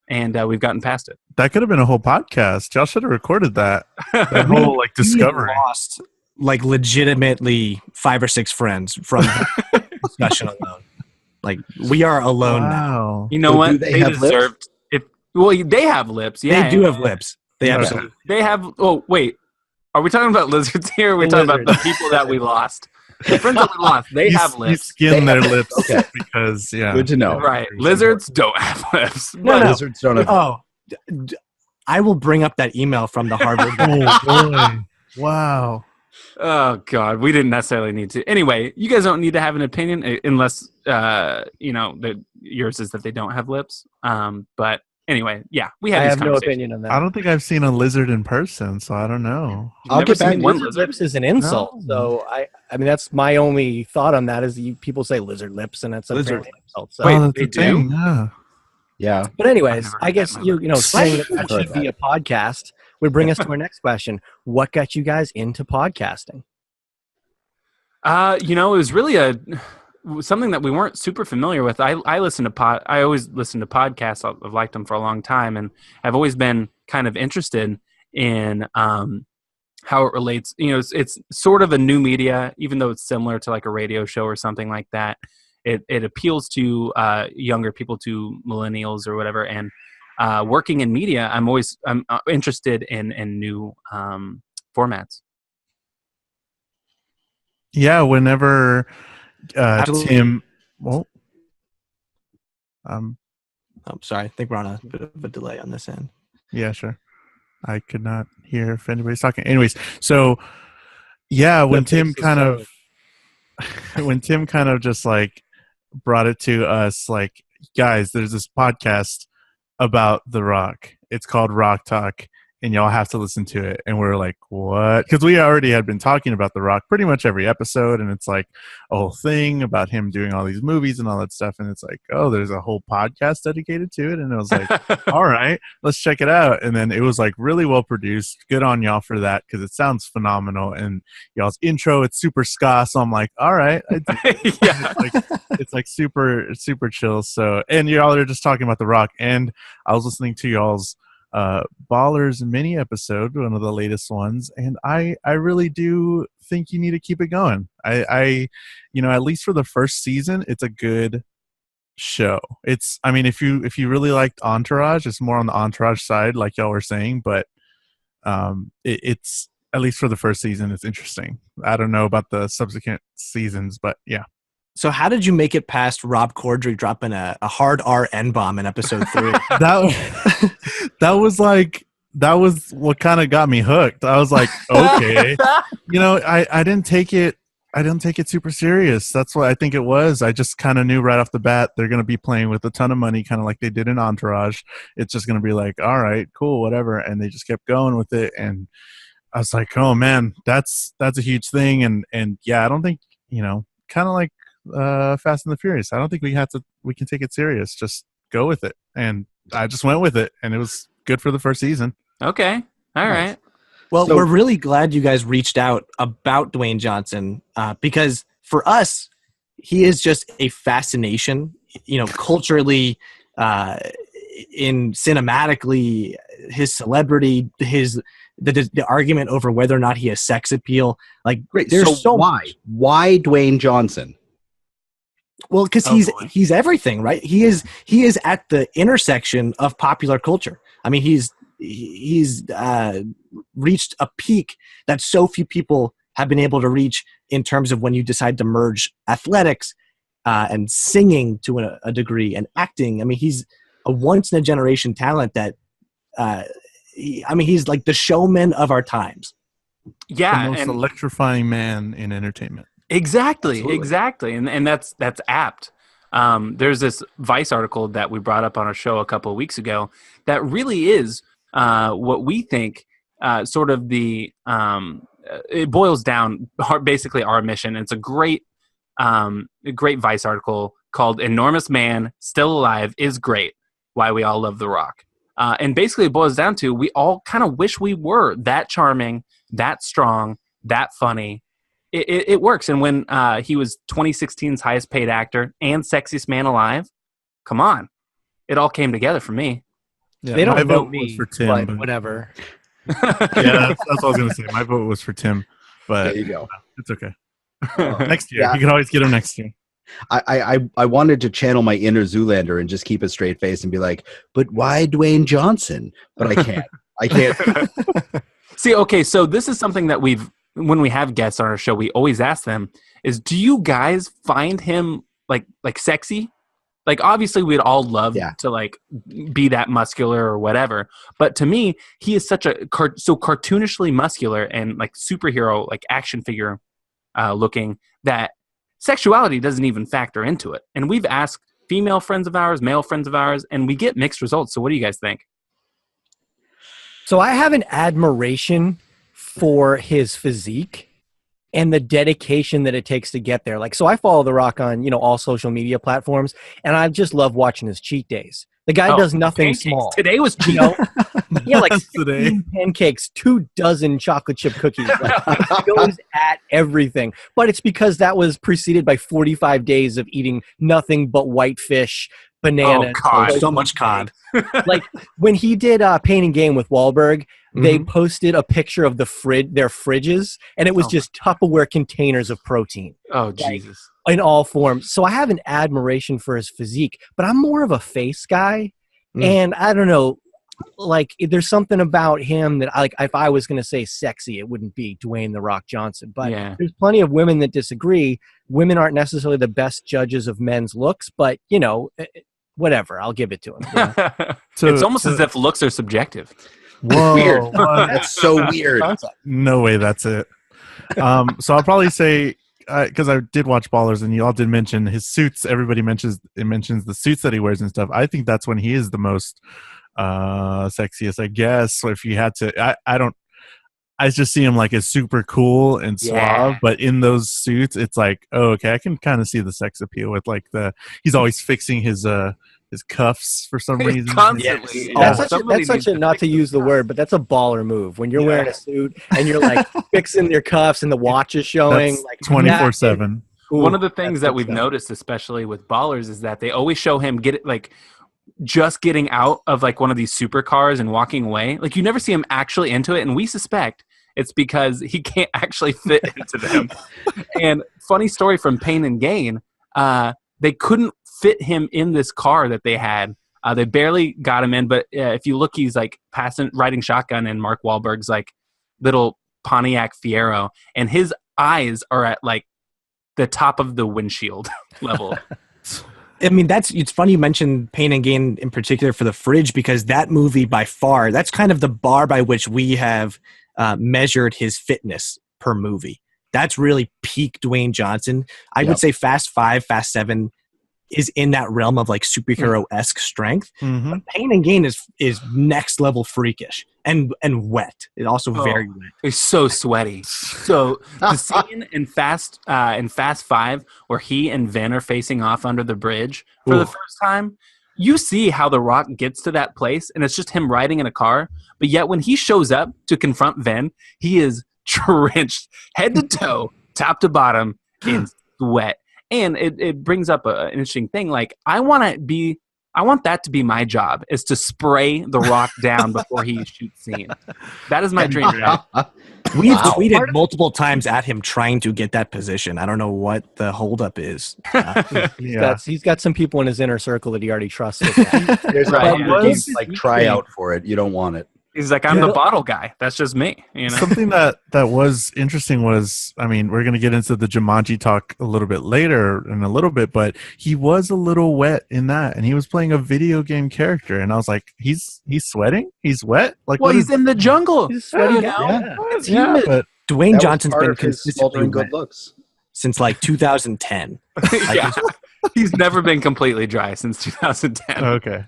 and we've gotten past it. That could have been a whole podcast. Y'all should have recorded that. That whole discovery. We lost legitimately 5 or 6 friends from the discussion alone. Like we are alone now. You know what? They deserved it. Well, they have lips. Yeah, they do have lips. They absolutely. They have. Oh wait, are we talking about lizards here? Or are we talking about the people that we lost? The friends that we lost, they have lips. You skin their lips because good to know. Right, lizards don't have lips. No. Lizards don't have. I will bring up that email from the Harvard. Boy. Wow. Oh God, we didn't necessarily need to. Anyway, you guys don't need to have an opinion unless that yours is that they don't have lips. But anyway, yeah, we have. I have no opinion on that. I don't think I've seen a lizard in person, so I don't know. I'll get back. One lizard lips is an insult, so I mean that's my only thought on that. Is people say lizard lips, and that's a lizard insult. So. Wait, they do? Yeah. But anyways, I guess saying that should be a podcast would bring us to our next question. What got you guys into podcasting? It was really something that we weren't super familiar with. I listen to I always listen to podcasts. I've liked them for a long time, and I've always been kind of interested in how it relates. It's sort of a new media, even though it's similar to like a radio show or something like that. It appeals to younger people, to millennials or whatever, and working in media, I'm interested in new formats. Yeah, whenever Tim, well, I'm sorry. I think we're on a bit of a delay on this end. Yeah, sure. I could not hear if anybody's talking. Anyways, so yeah, when Tim kind of just like brought it to us, like, guys, there's this podcast about The Rock. It's called Rock Talk, and y'all have to listen to it. And we're like, what? Because we already had been talking about The Rock pretty much every episode, and it's like a whole thing about him doing all these movies and all that stuff. And it's like, oh, there's a whole podcast dedicated to it. And I was like, all right, let's check it out. And then it was like really well produced. Good on y'all for that, because it sounds phenomenal. And y'all's intro, it's super ska. So I'm like, all right. Yeah. It's like super, super chill. So, and y'all are just talking about The Rock. And I was listening to y'all's Ballers mini episode, one of the latest ones, and I really do think you need to keep it going. I at least for the first season, it's a good show. I mean, if you really liked Entourage, it's more on the Entourage side, like y'all were saying, but it's at least for the first season, it's interesting. I don't know about the subsequent seasons, but yeah. So how did you make it past Rob Corddry dropping a hard RN bomb in episode 3? That was what kind of got me hooked. I was like, okay, I didn't take it super serious. That's what I think it was. I just kind of knew right off the bat they're going to be playing with a ton of money, kind of like they did in Entourage. It's just going to be like, all right, cool, whatever. And they just kept going with it. And I was like, oh man, that's a huge thing. And yeah, I don't think, kind of like Fast and the Furious. I don't think we can take it serious. Just go with it. And I just went with it, and it was good for the first season. Okay. All right. Well, we're really glad you guys reached out about Dwayne Johnson because for us, he is just a fascination, culturally, in cinematically, his celebrity, the argument over whether or not he has sex appeal. Like, there's why Dwayne Johnson? Well, because he's everything, right? He is at the intersection of popular culture. I mean, he's reached a peak that so few people have been able to reach in terms of when you decide to merge athletics and singing to a degree and acting. I mean, he's a once in a generation talent that he's like the showman of our times. Yeah, the most electrifying man in entertainment. Exactly. And that's apt. There's this Vice article that we brought up on our show a couple of weeks ago that really is what we think sort of it boils down basically our mission. It's a great Vice article called "Enormous Man Still Alive is Great: Why We All Love The Rock." And basically it boils down to we all kind of wish we were that charming, that strong, that funny. It works. And when he was 2016's highest paid actor and sexiest man alive, come on. It all came together for me. Yeah, they don't vote me, for Tim, but whatever. Yeah, that's what I was going to say. My vote was for Tim, but there you go. It's okay. Next year. You can always get him next year. I wanted to channel my inner Zoolander and just keep a straight face and be like, but why Dwayne Johnson? But I can't. I can't. See, okay, so this is something that when we have guests on our show, we always ask them is, do you guys find him like sexy? Like, obviously we'd all love to like be that muscular or whatever. But to me, he is such so cartoonishly muscular and like superhero, like action figure looking that sexuality doesn't even factor into it. And we've asked female friends of ours, male friends of ours, and we get mixed results. So what do you guys think? So I have an admiration for his physique and the dedication that it takes to get there. Like, so I follow The Rock on, all social media platforms, and I just love watching his cheat days. The guy does nothing pancakes. Small. Today was cheat. Yeah, like 16 pancakes, 24 chocolate chip cookies. Like, he goes at everything. But it's because that was preceded by 45 days of eating nothing but white fish, bananas. Oh, God, so much cod. Like, when he did Pain and Gain with Wahlberg, they posted a picture of their fridges, and it was just Tupperware containers of protein. Oh, Jesus. In all forms. So I have an admiration for his physique, but I'm more of a face guy. And I don't know, like, there's something about him that if I was going to say sexy, it wouldn't be Dwayne "The Rock" Johnson. But there's plenty of women that disagree. Women aren't necessarily the best judges of men's looks, but, whatever. I'll give it to him. It's almost as if looks are subjective. Whoa. Weird. That's so weird. No way that's it. So I'll probably say, because I did watch Ballers and you all did mention his suits. Everybody mentions the suits that he wears and stuff. I think that's when he is the most sexiest, I guess. So if you had to, I just see him like as super cool and suave, but in those suits, it's like, oh, okay, I can kind of see the sex appeal with like he's always fixing his cuffs for some reason. Constantly. That's such a, not to use the word, but that's a baller move. When you're wearing a suit and you're like fixing your cuffs and the watch is showing. That's like 24/7. One of the things that we've noticed, especially with Ballers, is that they always show him just getting out of like one of these supercars and walking away. Like, you never see him actually into it, and we suspect it's because he can't actually fit into them. And funny story from Pain and Gain, they couldn't fit him in this car that they had. They barely got him in, but if you look, he's like riding shotgun in Mark Wahlberg's like little Pontiac Fiero, and his eyes are at like the top of the windshield level. I mean, it's funny you mentioned Pain and Gain in particular for the fridge, because that movie by far, that's kind of the bar by which we have measured his fitness per movie. That's really peak Dwayne Johnson. I would say Fast 5, Fast 7, is in that realm of like superhero-esque strength. Mm-hmm. But Pain and Gain is next level freakish and wet. It's also very wet. It's so sweaty. So the scene in Fast 5 where he and Vin are facing off under the bridge for the first time, you see how The Rock gets to that place, and it's just him riding in a car. But yet when he shows up to confront Vin, he is drenched head to toe, top to bottom in sweat. And it brings up an interesting thing. Like, I want that to be my job, is to spray The Rock down before he shoots scene. That is my dream job. We've tweeted multiple times at him trying to get that position. I don't know what the holdup is. He's got some people in his inner circle that he already trusts. There's like tryout for it. You don't want it. He's like, I'm the bottle guy. That's just me. You know? Something that was interesting was, I mean, we're going to get into the Jumanji talk a little bit later in a little bit, but he was a little wet in that, and he was playing a video game character, and I was like, he's sweating? He's wet? Like, well, he's in the jungle. He's sweating now. It's humid. But Dwayne Johnson's been consistently good wet looks since like 2010. He's never been completely dry since 2010. Okay.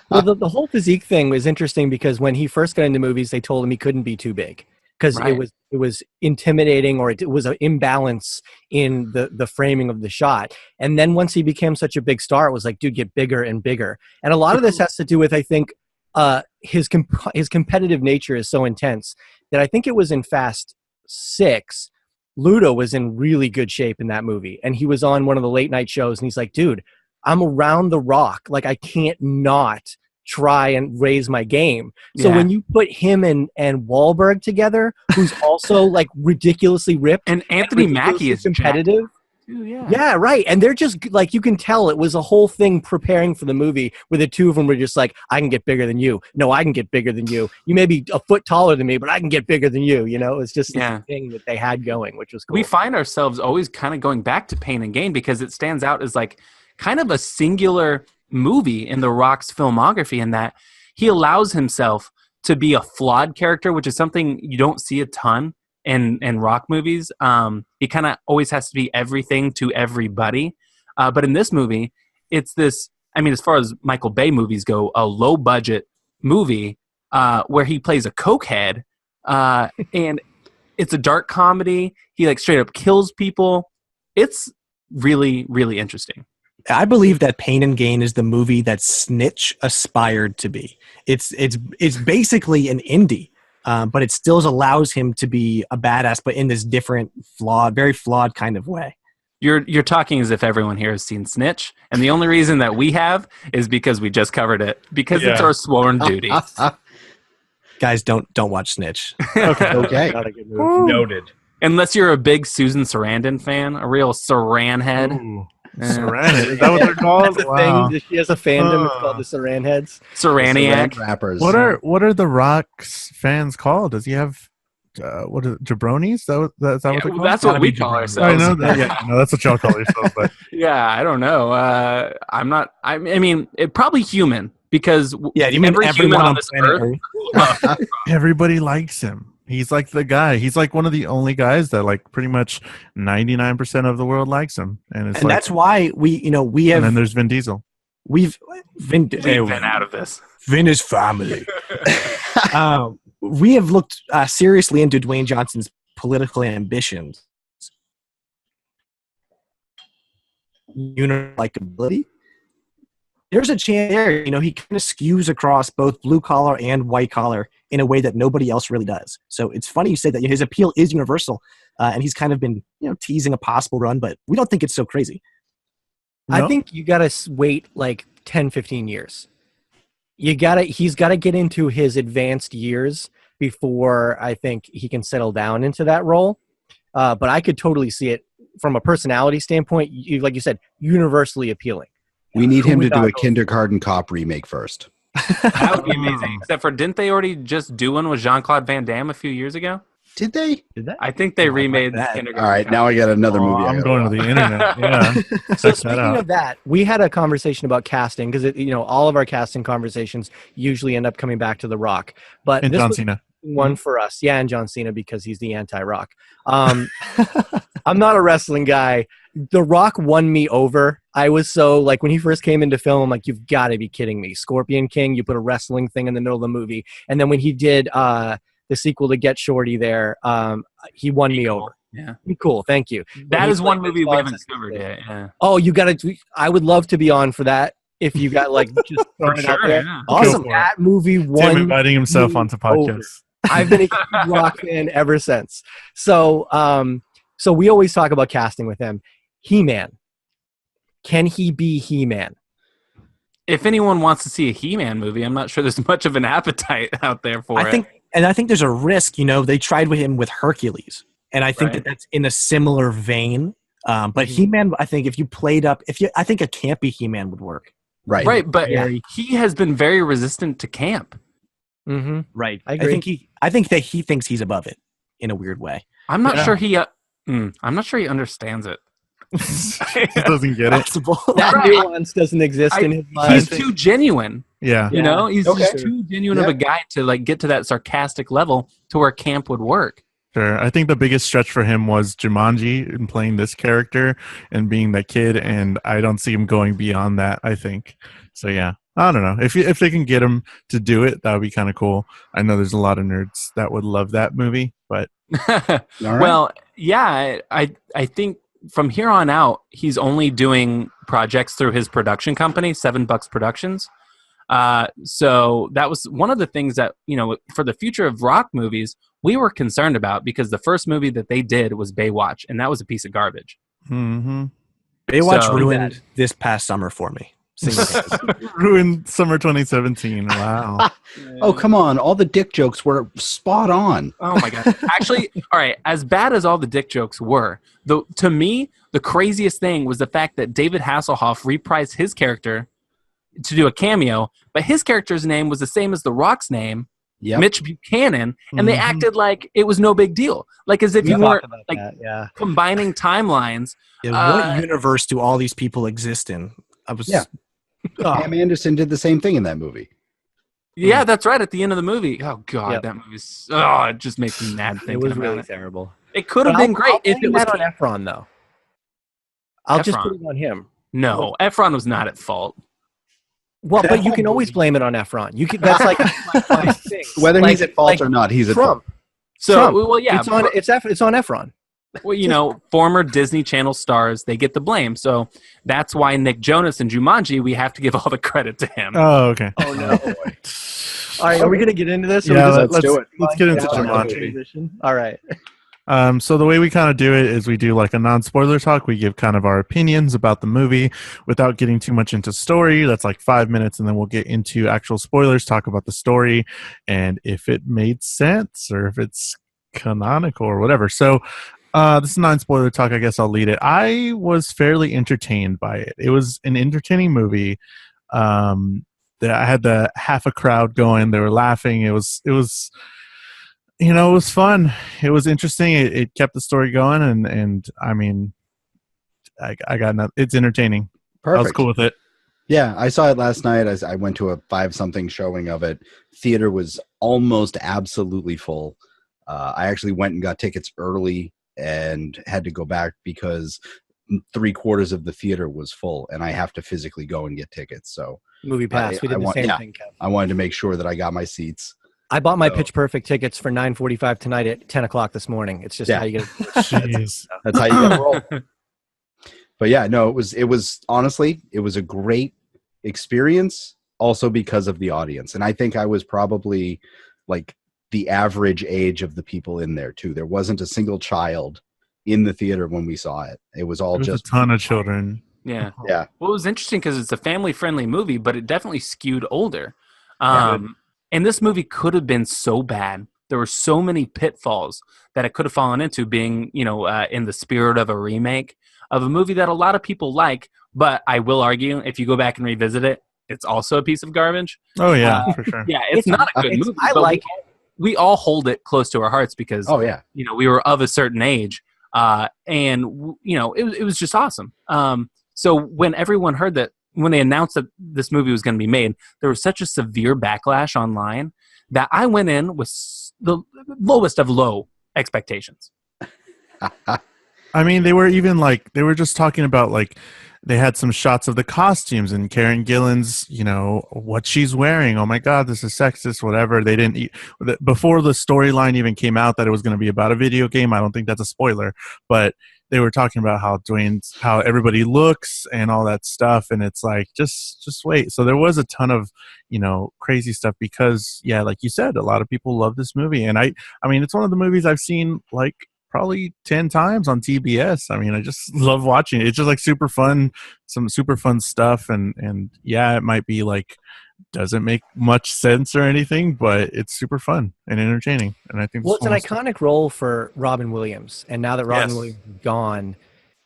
Well, the whole physique thing was interesting because when he first got into movies, they told him he couldn't be too big because it was intimidating, or it was an imbalance in the framing of the shot. And then once he became such a big star, it was like, dude, get bigger and bigger. And a lot of this has to do with, I think, his competitive nature is so intense that I think it was in Fast 6, Ludo was in really good shape in that movie, and he was on one of the late night shows, and he's like, dude, I'm around The Rock. Like, I can't not try and raise my game. So when you put him and Wahlberg together, who's also like ridiculously ripped, and Anthony Mackie is competitive. Ooh, yeah, right. And they're just like, you can tell it was a whole thing preparing for the movie where the two of them were just like, I can get bigger than you. No, I can get bigger than you. You may be a foot taller than me, but I can get bigger than you. You know, it's just the thing that they had going, which was cool. We find ourselves always kind of going back to Pain and Gain because it stands out as like kind of a singular movie in The Rock's filmography, in that he allows himself to be a flawed character, which is something you don't see a ton in Rock movies. He kind of always has to be everything to everybody. But in this movie, it's this, I mean, as far as Michael Bay movies go, a low budget movie where he plays a cokehead, and it's a dark comedy. He like straight up kills people. It's really, really interesting. I believe that Pain and Gain is the movie that Snitch aspired to be. It's basically an indie, but it still allows him to be a badass, but in this different, very flawed kind of way. You're talking as if everyone here has seen Snitch, and the only reason that we have is because we just covered it, because it's our sworn duty. Guys, don't watch Snitch. Okay. Not a good movie. Noted. Unless you're a big Susan Sarandon fan, a real Saran head. Ooh. Saran, is that what they're called? Wow. She has a fandom. It's called the Saran Heads. Saraniac. Rappers. What are the Rock's fans called? Does he have what is it, jabronis? Is that what they're called? That's what we call ourselves. I know that. Yeah, no, that's what y'all call yourselves. But yeah, I don't know. I'm not. I mean, it probably human, because you mean every human on this planet earth. everybody likes him. He's like the guy. He's like one of the only guys that like pretty much 99% of the world likes him, and that's why we have. And then there's Vin Diesel. We've Vin out of this. Vin is family. We have looked seriously into Dwayne Johnson's political ambitions. Likability. There's a chance there, he kind of skews across both blue collar and white collar in a way that nobody else really does. So it's funny you say that his appeal is universal, and he's kind of been, teasing a possible run, but we don't think it's so crazy. No? I think you got to wait like 10, 15 years. He's got to get into his advanced years before I think he can settle down into that role. But I could totally see it from a personality standpoint, like you said, universally appealing. We need him to do a Kindergarten Cop remake first. That would be amazing. Except for, didn't they already just do one with Jean-Claude Van Damme a few years ago? Did they? I think they remade Kindergarten All right, Cop. now I got another movie. I'm going to the internet. Yeah. So speaking of that, we had a conversation about casting because all of our casting conversations usually end up coming back to The Rock. But And John Cena. One for us, and John Cena, because he's the anti-Rock. I'm not a wrestling guy. The Rock won me over I was so like when he first came into film, I'm like, you've got to be kidding me. Scorpion King, you put a wrestling thing in the middle of the movie. And then when he did the sequel to Get Shorty there, he won me over. Yeah. Cool. Thank you. That is one movie we haven't covered yet. Yeah. Oh, you got to. I would love to be on for that. If you got like just For it out sure, there. yeah. Awesome. That movie Tim won. inviting himself onto podcasts. I've been a huge Rock fan ever since. So, so we always talk about casting with him. He-Man. Can he be He-Man? If anyone wants to see a He-Man movie, I'm not sure there's much of an appetite out there for it. I think there's a risk. They tried with him with Hercules, and I think that's in a similar vein. But He-Man, I think if you played up, I think a campy He-Man would work. Right. But he has been very resistant to camp. Mm-hmm. Right. I agree. I think that he thinks he's above it in a weird way. I'm not sure he. I'm not sure he understands it. He doesn't get it. That nuance doesn't exist in his mind. He's too genuine. Yeah. He's just too genuine of a guy to like get to that sarcastic level to where camp would work. Sure. I think the biggest stretch for him was Jumanji and playing this character and being that kid, and I don't see him going beyond that, I think. So, yeah. I don't know. If they can get him to do it, that would be kind of cool. I know there's a lot of nerds that would love that movie, but... Well, yeah, I think from here on out, he's only doing projects through his production company, $7 Productions. So that was one of the things that, for the future of rock movies, we were concerned about because the first movie that they did was Baywatch, and that was a piece of garbage. Mm-hmm. Baywatch ruined this past summer for me. Ruined summer 2017. Wow. Oh, come on. All the dick jokes were spot on. Oh, my God. Actually, all right, as bad as all the dick jokes were, to me, the craziest thing was the fact that David Hasselhoff reprised his character to do a cameo, but his character's name was the same as The Rock's name, Mitch Buchanan, and they acted like it was no big deal. Like as if you weren't like combining timelines. What universe do all these people exist in? Pam Anderson did the same thing in that movie. Yeah, that's right. At the end of the movie. Oh, God, that movie's... Oh, it just makes me mad thinking about it. was really terrible. It could have been great if it was... on Efron, though. I'll just put it on him. No, Efron was not at fault. Well, but you can always blame it on Efron. You can. That's like my thing. Whether he's at fault or not, he's at fault. So, well, yeah. It's on Efron. Well, former Disney Channel stars, they get the blame. So that's why Nick Jonas and Jumanji, we have to give all the credit to him. Oh, okay. Oh, no. All right, are we going to get into this? Yeah, let's do it. Let's get into Jumanji. All right. So the way we kind of do it is we do like a non-spoiler talk. We give kind of our opinions about the movie without getting too much into story. That's like 5 minutes, and then we'll get into actual spoilers, talk about the story, and if it made sense or if it's canonical or whatever. So this is non-spoiler talk. I guess I'll lead it. I was fairly entertained by it. It was an entertaining movie. I had the half a crowd going. They were laughing. It was it was fun. It was interesting. It kept the story going, and I mean, I got nothing. It's entertaining. Perfect. I was cool with it. Yeah, I saw it last night. I went to a 5-something showing of it. Theater was almost absolutely full. I actually went and got tickets early and had to go back because 3/4 of the theater was full, and I have to physically go and get tickets. So Movie Pass. We did the same thing, Kev. I wanted to make sure that I got my seats. I bought my Pitch Perfect tickets for 9:45 tonight at 10 o'clock this morning. It's just how you get it. Jeez. That's how you get it roll. But yeah, no, it was honestly, it was a great experience also because of the audience. And I think I was probably like the average age of the people in there too. There wasn't a single child in the theater when we saw it. It was all just a ton of children. Yeah. Yeah. Well, it was interesting because it's a family-friendly movie, but it definitely skewed older. And this movie could have been so bad. There were so many pitfalls that it could have fallen into being, in the spirit of a remake of a movie that a lot of people like. But I will argue, if you go back and revisit it, it's also a piece of garbage. Oh, yeah, for srsure. Yeah, it's not a good movie. I like it. We all hold it close to our hearts because, we were of a certain age. And it was just awesome. So when everyone heard that, when they announced that this movie was going to be made, there was such a severe backlash online that I went in with the lowest of low expectations. I mean, they were even like, they were just talking about like, they had some shots of the costumes and Karen Gillan's, you know, what she's wearing. Oh my God, this is sexist, whatever. They didn't, before the storyline even came out that it was going to be about a video game. I don't think that's a spoiler, but they were talking about how everybody looks and all that stuff. And it's like, just wait. So there was a ton of, you know, crazy stuff because, yeah, like you said, a lot of people love this movie. And I mean, it's one of the movies I've seen like probably 10 times on TBS. I mean, I just love watching it. It's just like super fun, some super fun stuff. And yeah, it might be like, doesn't make much sense or anything, but it's super fun and entertaining. And I think it's an iconic role for Robin Williams. And now that Robin Williams is gone,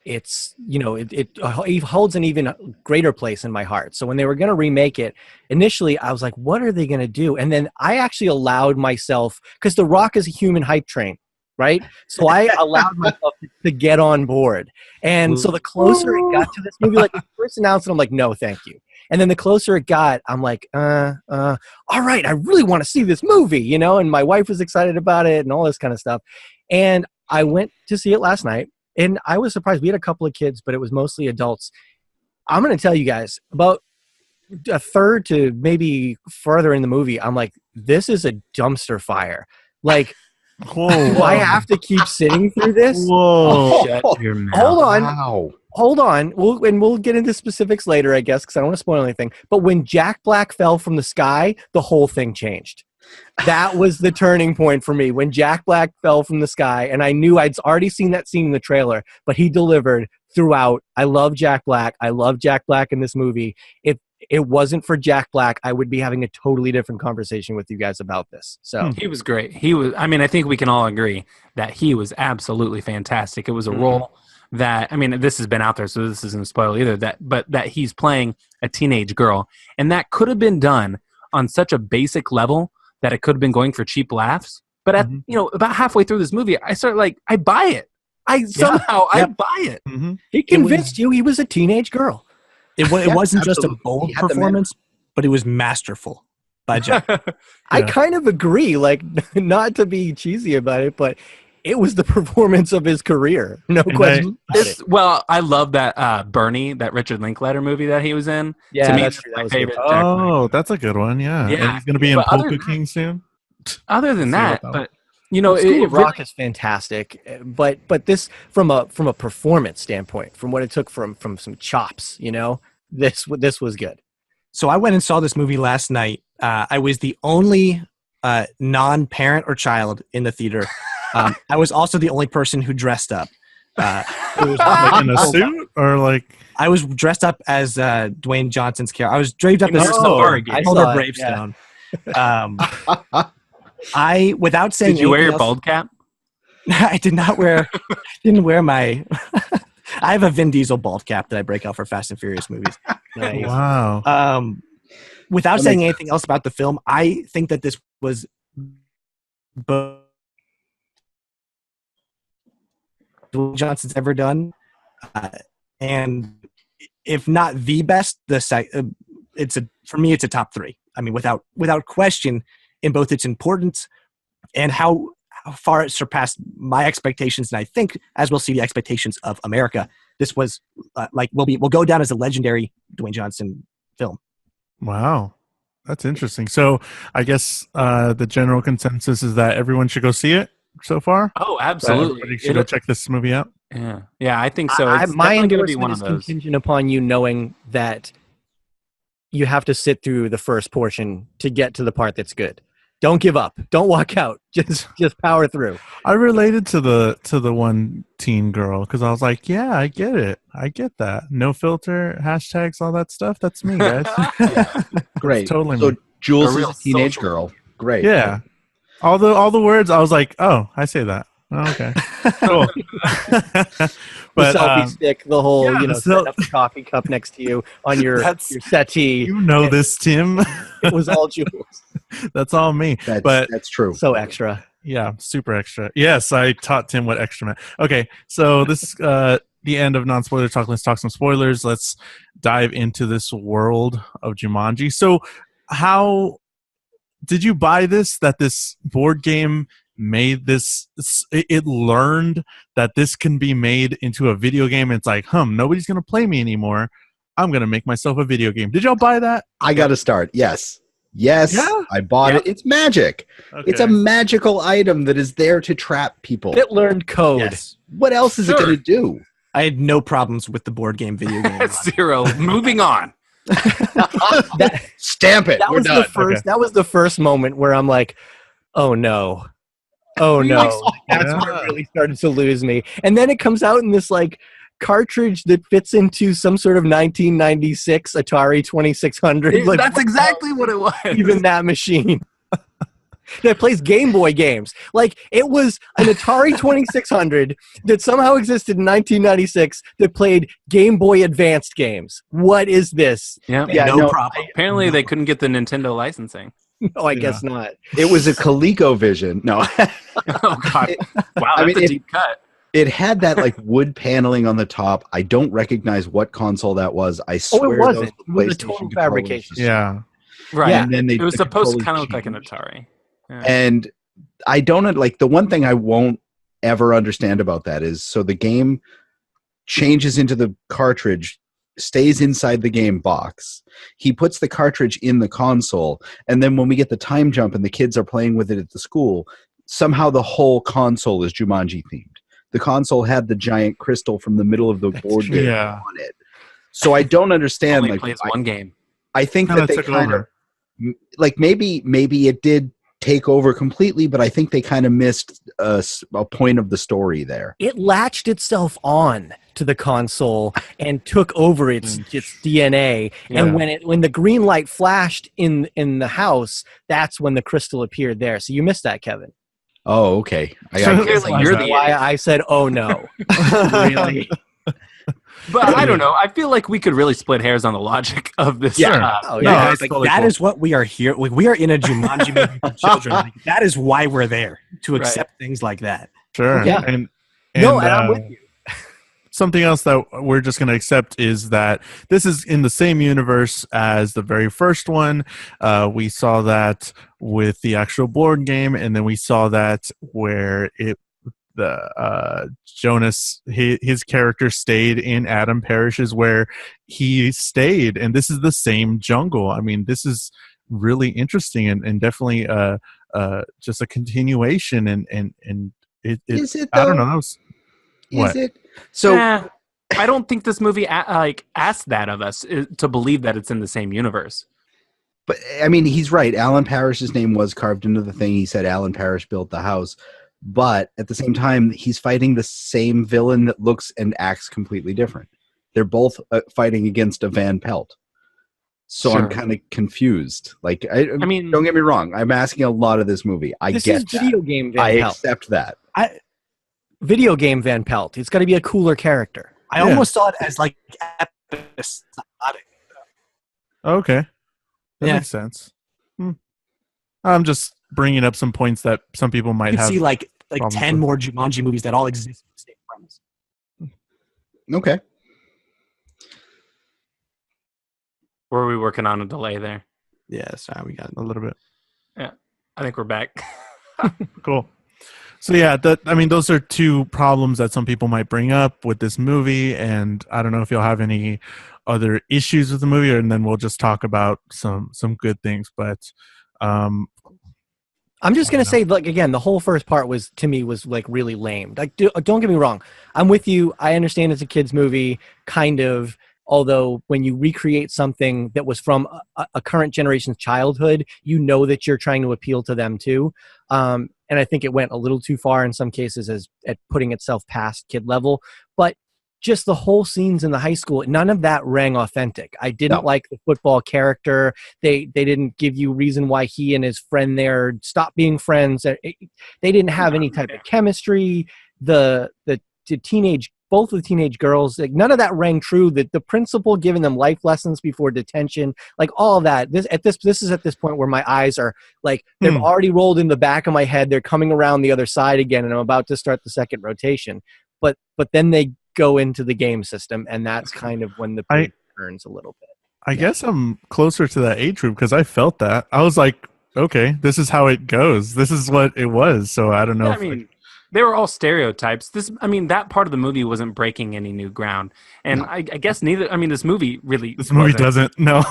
it's, you know, it holds an even greater place in my heart. So when they were going to remake it, initially I was like, what are they going to do? And then I actually allowed myself, because The Rock is a human hype train, right? So I allowed myself to get on board. And so the closer it got to this movie, like the first announcement, I'm like, no, thank you. And then the closer it got, I'm like, all right, I really want to see this movie, you know? And my wife was excited about it and all this kind of stuff. And I went to see it last night, and I was surprised. We had a couple of kids, but it was mostly adults. I'm going to tell you guys, about a third to maybe further in the movie, I'm like, this is a dumpster fire. Like, whoa, do I have to keep sitting through this? Whoa. Shut your mouth. Hold on. Wow. Hold on. We'll get into specifics later, I guess, because I don't want to spoil anything. But when Jack Black fell from the sky, the whole thing changed. That was the turning point for me, when Jack Black fell from the sky. And I knew I'd already seen that scene in the trailer, but he delivered throughout. I love Jack Black. I love Jack Black in this movie. If it wasn't for Jack Black, I would be having a totally different conversation with you guys about this. So he was great. I mean, I think we can all agree that he was absolutely fantastic. It was a role that, I mean, this has been out there, so this isn't a spoiler either, but that he's playing a teenage girl. And that could have been done on such a basic level that it could have been going for cheap laughs. But at, you know, about halfway through this movie, I started like, I buy it. I buy it. Mm-hmm. he convinced you he was a teenage girl. It wasn't just a bold performance, but it was masterful by Jack. I kind of agree, like, not to be cheesy about it, but it was the performance of his career. No question. Well, I love that Bernie, that Richard Linklater movie that he was in. Yeah, to me, that's my favorite. Jack Oh, that's a good one. Yeah. Yeah. And he's going to be in Polka King soon. Other than that, but you know, School of Rock is fantastic, but this from a performance standpoint, from what it took from some chops, you know, this was good. So I went and saw this movie last night. I was the only non-parent or child in the theater. I was also the only person who dressed up. It was Like in a suit or like? I was dressed up as Dwayne Johnson's character. I was draped up as I Elder Bravestone. I, without saying, did you wear your else, bald cap? I did not wear. Didn't wear my. I have a Vin Diesel bald cap that I break out for Fast and Furious movies. Wow. Without saying anything else about the film, I think that this was both Dwayne Johnson's ever done, and if not the best, for me it's a top three. I mean, without question, in both its importance and how far it surpassed my expectations, and I think, as we'll see, the expectations of America. This was will go down as a legendary Dwayne Johnson film. Wow. That's interesting. So I guess the general consensus is that everyone should go see it so far? Oh, absolutely. Everybody should go check this movie out? Yeah, I think so. It's my definitely going to be endorsement one is of those. contingent upon you knowing that you have to sit through the first portion to get to the part that's good. Don't give up. Don't walk out. Just power through. I related to the one teen girl because I was like, yeah, I get it. I get that. No filter, hashtags, all that stuff. That's me, guys. Great. That's totally so me. Jules A is real a teenage social- girl. Great. Yeah. All the words, I was like, oh, I say that. Oh, okay. Cool. The But selfie stick, the whole, yeah, set up the coffee cup next to you on your settee. you know this, Tim. It was all Jules. That's all me. That's true. So extra. Yeah, super extra. Yes, I taught Tim what extra meant. Okay, so this the end of non-spoiler talk. Let's talk some spoilers. Let's dive into this world of Jumanji. So how did you buy this, that this board game made this. It learned that this can be made into a video game. It's like, nobody's gonna play me anymore. I'm gonna make myself a video game. Did y'all buy that? I got to start. Yes. Yeah? I bought it. It's magic. Okay. It's a magical item that is there to trap people. It learned code. Yes. What else is it going to do? I had no problems with the board game video game. Zero. Moving on. Stamp it. We're done. That was the first moment where I'm like, oh no. Oh no. That's where it really started to lose me. And then it comes out in this like cartridge that fits into some sort of 1996 Atari 2600. Like, that's exactly what it was. Even that machine. That plays Game Boy games. Like, it was an Atari 2600 that somehow existed in 1996 that played Game Boy Advanced games. What is this? Yeah, no problem. Apparently, they couldn't get the Nintendo licensing. No, I guess not. It was a ColecoVision. No. Oh, God. Wow, that's a deep cut. It had that like wood paneling on the top. I don't recognize what console that was. I swear it wasn't. those were It was a total fabrication. Yeah. Right. And then it was the supposed to controllers kind of look like an changed. Atari. Yeah. And I don't like the one thing I won't ever understand about that is so the game changes into the cartridge, stays inside the game box. He puts the cartridge in the console, and then when we get the time jump and the kids are playing with it at the school, somehow the whole console is Jumanji themed. The console had the giant crystal from the middle of the board game on it. So I don't understand. Only like plays one game. I think that they kind of like maybe it did take over completely, but I think they kind of missed a point of the story there. It latched itself on to the console and took over its DNA. Yeah. And when the green light flashed in the house, that's when the crystal appeared there. So you missed that, Kevin. Oh, okay. You're the why I said, oh no. Really? But I don't know. I feel like we could really split hairs on the logic of this. Yeah. Oh, Yeah, yeah. it's like, that is what we are here. Like, we are in a Jumanji movie for children. Like, that is why we're there, to accept things like that. Sure. Yeah. And I'm with you. Something else that we're just going to accept is that this is in the same universe as the very first one. We saw that with the actual board game, and then we saw that where Jonas, his character stayed in Adam Parrish's where he stayed, and this is the same jungle. I mean, this is really interesting and definitely just a continuation. And it Is it? I don't know. Is it? So I don't think this movie asked that of us to believe that it's in the same universe. But I mean, he's right. Alan Parrish's name was carved into the thing. He said Alan Parrish built the house. But at the same time, he's fighting the same villain that looks and acts completely different. They're both fighting against a Van Pelt. So Sure. I'm kind of confused. Like, I mean, don't get me wrong. I'm asking a lot of this movie. This is video game Van I Pelt. accept that. Video game Van Pelt. It's got to be a cooler character. I almost saw it as like episodic. Okay. That Yeah. makes sense. I'm just bringing up some points that some people might You could have. see like problems 10 with. more Jumanji movies that all exist in the same premise. Okay. Were we working on a delay there? Yeah, sorry, we got a little bit. Yeah, I think we're back. Cool. So yeah, those are two problems that some people might bring up with this movie, and I don't know if you'll have any other issues with the movie, and then we'll just talk about some good things. But I'm just gonna say, like, again, the whole first part was like really lame. Like, don't get me wrong, I'm with you. I understand it's a kids movie, kind of. Although when you recreate something that was from a current generation's childhood, you know that you're trying to appeal to them too. And I think it went a little too far in some cases at putting itself past kid level. But just the whole scenes in the high school, none of that rang authentic. I didn't like the football character. They didn't give you reason why he and his friend there stopped being friends. They didn't have any type of chemistry. The both of the teenage girls, like, none of that rang true. That the principal giving them life lessons before detention, like all of that. This is at this point where my eyes are like they've already rolled in the back of my head. They're coming around the other side again, and I'm about to start the second rotation. But then they go into the game system, and that's kind of when the page turns a little bit. I guess I'm closer to that age group because I felt that. I was like, okay, this is how it goes. This is what it was. So I don't know. I mean, they were all stereotypes. That part of the movie wasn't breaking any new ground. And I guess neither. I mean, this movie doesn't. No.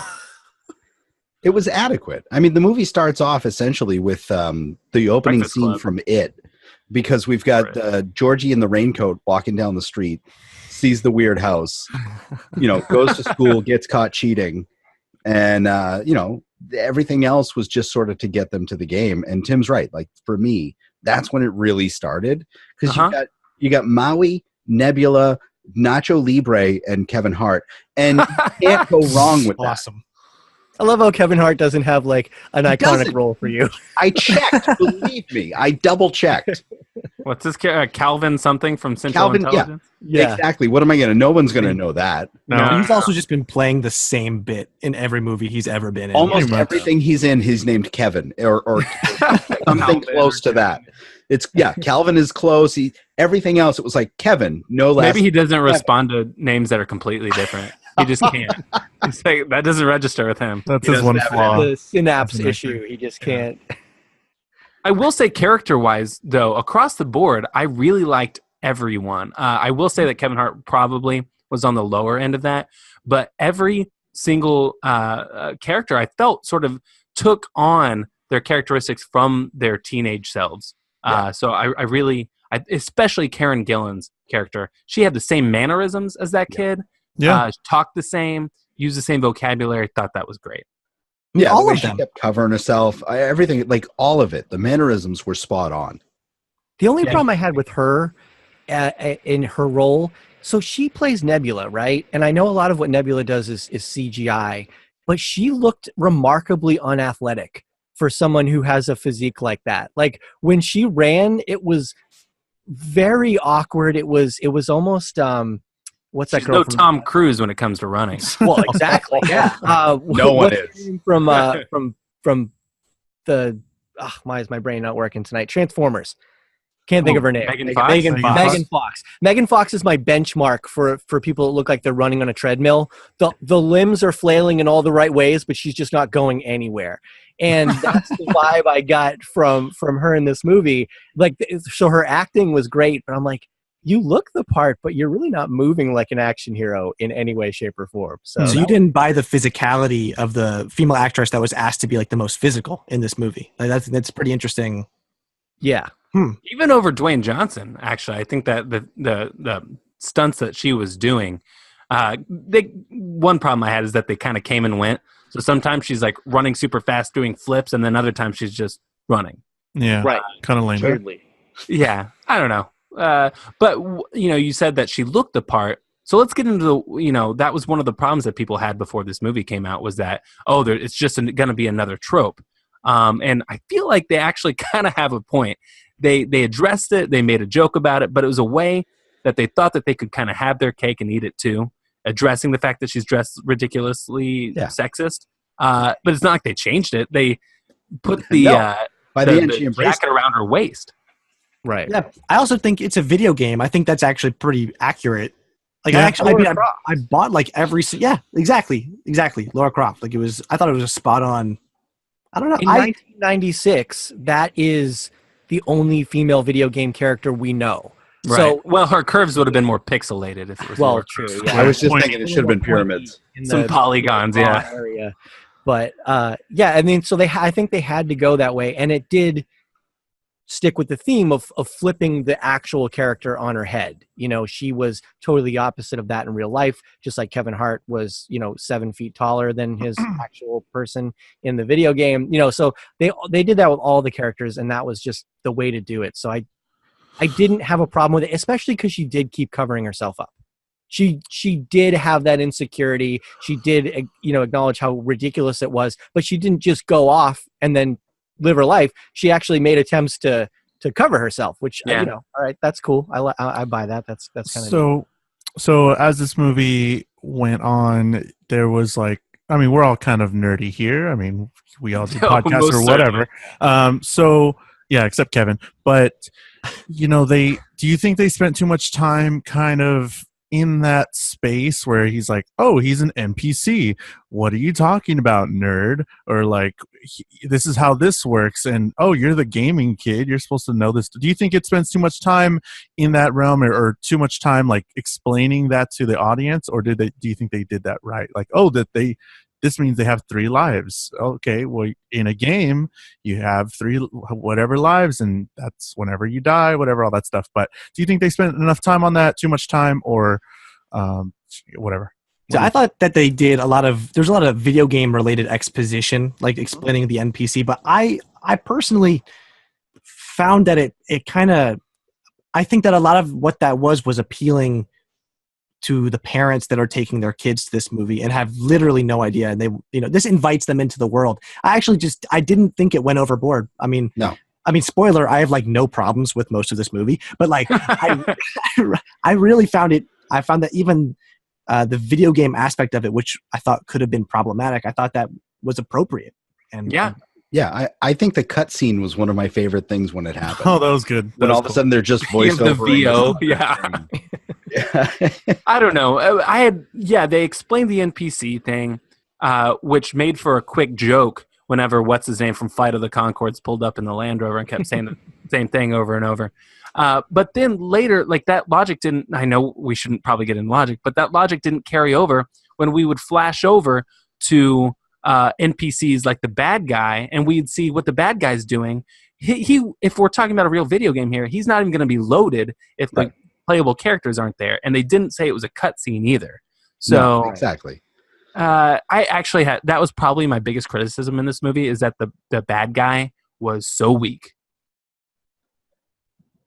It was adequate. I mean, the movie starts off essentially with the opening Breakfast scene Club. from It, because we've got Georgie in the raincoat walking down the street, sees the weird house, goes to school, gets caught cheating, and everything else was just sort of to get them to the game. And Tim's right. Like, for me, that's when it really started, because you got Maui, Nebula, Nacho Libre, and Kevin Hart, and you can't go wrong with that. Awesome. I love how Kevin Hart doesn't have like an iconic role for you. I checked. Believe me, I double checked. What's this? Calvin something from Central Intelligence? Yeah, exactly. What am I gonna? No one's gonna know that. No. He's also just been playing the same bit in every movie he's ever been in. Almost everything he's in, he's named Kevin or something close to that. It's Calvin is close. Everything else, it was like Kevin. No less. Maybe he doesn't respond to names that are completely different. He just can't. He's like, that doesn't register with him. That's his one flaw. The synapse issue. He just can't. I will say, character-wise, though, across the board, I really liked everyone. I will say that Kevin Hart probably was on the lower end of that, but every single character I felt sort of took on their characteristics from their teenage selves. So I really, especially Karen Gillan's character, she had the same mannerisms as that kid. Yeah. Talked the same, used the same vocabulary. Thought that was great. Yeah, all the way of she them. kept covering herself, everything, like all of it. The mannerisms were spot on. The only problem I had with her in her role, so she plays Nebula, right? And I know a lot of what Nebula does is CGI, but she looked remarkably unathletic for someone who has a physique like that. Like when she ran, it was very awkward. It was almost what's that She's girl? no Tom Cruise when it comes to running. Well, exactly. Yeah. No one is. From the why is my brain not working tonight? Transformers. Can't think of her name. Megan Fox? Megan Fox. Megan Fox is my benchmark for people that look like they're running on a treadmill. The limbs are flailing in all the right ways, but she's just not going anywhere. And that's the vibe I got from her in this movie. Like, so her acting was great, but I'm like, you look the part, but you're really not moving like an action hero in any way, shape, or form. So you didn't buy the physicality of the female actress that was asked to be like the most physical in this movie. Like, that's pretty interesting. Yeah. Even over Dwayne Johnson, actually, I think that the stunts that she was doing, one problem I had is that they kind of came and went. So sometimes she's like running super fast, doing flips, and then other times she's just running. Yeah, Right. Kind of lame. Weirdly. Yeah, I don't know. But you said that she looked the part. So let's get into that was one of the problems that people had before this movie came out, was that it's just going to be another trope. And I feel like they actually kind of have a point. They addressed it, they made a joke about it, but it was a way that they thought that they could kind of have their cake and eat it too, addressing the fact that she's dressed ridiculously sexist. But it's not like they changed it. They put By the end, she embraced jacket around her waist. Right. Yeah, I also think it's a video game. I think that's actually pretty accurate. Like Yeah. I bought like every exactly Laura Croft. Like I thought it was a spot on. I don't know. In 1996, that is the only female video game character we know. Right. So, well, her curves would have been more pixelated if it was more true. I was just Point. thinking it should have been pyramids. in some the polygons, yeah. area. But I mean, so I think they had to go that way, and it did stick with the theme of flipping the actual character on her head. She was totally the opposite of that in real life, just like Kevin Hart was, 7 feet taller than his actual person in the video game. So they did that with all the characters, and that was just the way to do it. So I didn't have a problem with it, especially because she did keep covering herself up. She did have that insecurity. She did, acknowledge how ridiculous it was, but she didn't just go off and then live her life. She actually made attempts to cover herself, which all right, that's cool. I buy that. That's kind of so as this movie went on, there was like, I mean, we're all kind of nerdy here. I mean, we all do podcasts most or whatever. So yeah, except Kevin. But do you think they spent too much time kind of in that space where he's like, oh, he's an NPC. What are you talking about, nerd? Or like, this is how this works. And, oh, you're the gaming kid. You're supposed to know this. Do you think it spends too much time in that realm or too much time like explaining that to the audience? Or do you think they did that right? Like, oh, this means they have 3 lives. Okay, well, in a game, you have 3 whatever lives, and that's whenever you die, whatever, all that stuff. But do you think they spent enough time on that, too much time, or whatever? So I thought that they did there's a lot of video game related exposition, like explaining the NPC, but I personally found that it kind of, I think that a lot of what that was appealing to the parents that are taking their kids to this movie and have literally no idea. And they, this invites them into the world. I didn't think it went overboard. I mean, no. I mean, spoiler, I have like no problems with most of this movie, but like, I really found that even the video game aspect of it, which I thought could have been problematic, I thought that was appropriate. And yeah, I think the cutscene was one of my favorite things when it happened. Oh, that was good. When all of a sudden they're just voiceover. The VO, yeah. I don't know. They explained the NPC thing, which made for a quick joke whenever what's-his-name from Flight of the Conchords pulled up in the Land Rover and kept saying the same thing over and over. But then later, like that logic didn't, I know we shouldn't probably get in logic, but that logic didn't carry over when we would flash over to NPCs like the bad guy, and we'd see what the bad guy's doing. He if we're talking about a real video game here, he's not even going to be loaded if the playable characters aren't there. And they didn't say it was a cutscene either. So no, exactly. I actually that was probably my biggest criticism in this movie, is that the bad guy was so weak.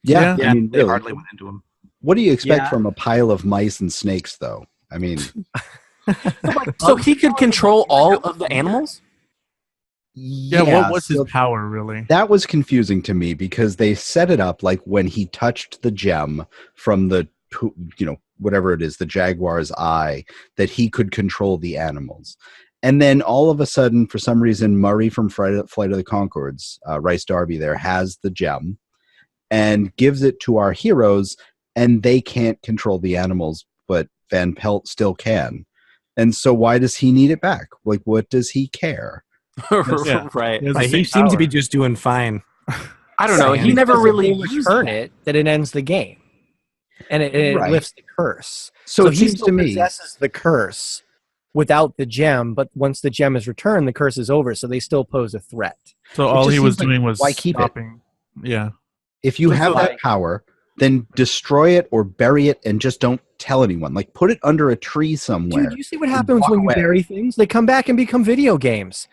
Yeah. I mean, they hardly went into him. What do you expect from a pile of mice and snakes, though? I mean, so he could control all of the animals? Yeah, what was his power, really? That was confusing to me because they set it up like when he touched the gem from the, whatever it is, the jaguar's eye, that he could control the animals. And then all of a sudden, for some reason, Murray from Flight of the Conchords, Rice Darby there, has the gem and gives it to our heroes, and they can't control the animals, but Van Pelt still can. And so why does he need it back? Like, what does he care? Right. He seems to be just doing fine. I don't know. He never really return it, that it ends the game. And it lifts the curse. So it he seems to me possesses the curse without the gem, but once the gem is returned, the curse is over, so they still pose a threat. So all he was doing was why keep stopping. Yeah. If you have that power, then destroy it or bury it and just don't tell anyone. Like, put it under a tree somewhere. Dude, you see what happens when you bury things? They come back and become video games.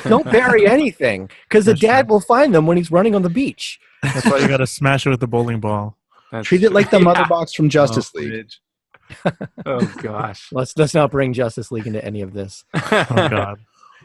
Don't bury anything, because the dad will find them when he's running on the beach. That's why you got to smash it with the bowling ball. Treat it like the mother box from Justice League. Oh gosh. Let's not bring Justice League into any of this. Oh god.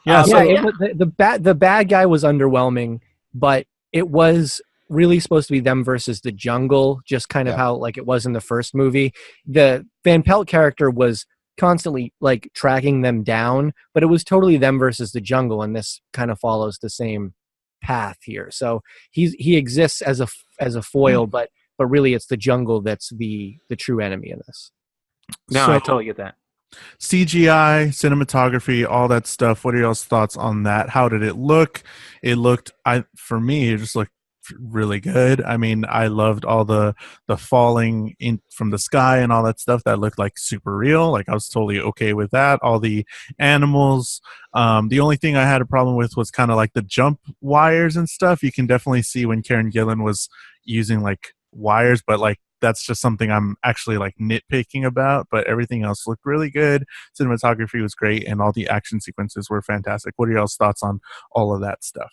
The bad guy was underwhelming, but it was really supposed to be them versus the jungle, just kind of how like it was in the first movie. The Van Pelt character was constantly like tracking them down, but it was totally them versus the jungle, and this kind of follows the same path here. So he exists as a foil, but really it's the jungle that's the true enemy in this. No, I totally get that. CGI, cinematography, all that stuff. What are y'all's thoughts on that? How did it look? For me, it just looked really good. I mean, I loved all the falling in from the sky and all that stuff. That looked like super real. Like, I was totally okay with that. All the animals. The only thing I had a problem with was kind of like the jump wires and stuff. You can definitely see when Karen Gillan was using like wires, but like that's just something I'm actually like nitpicking about. But everything else looked really good. Cinematography was great, and all the action sequences were fantastic. What are y'all's thoughts on all of that stuff?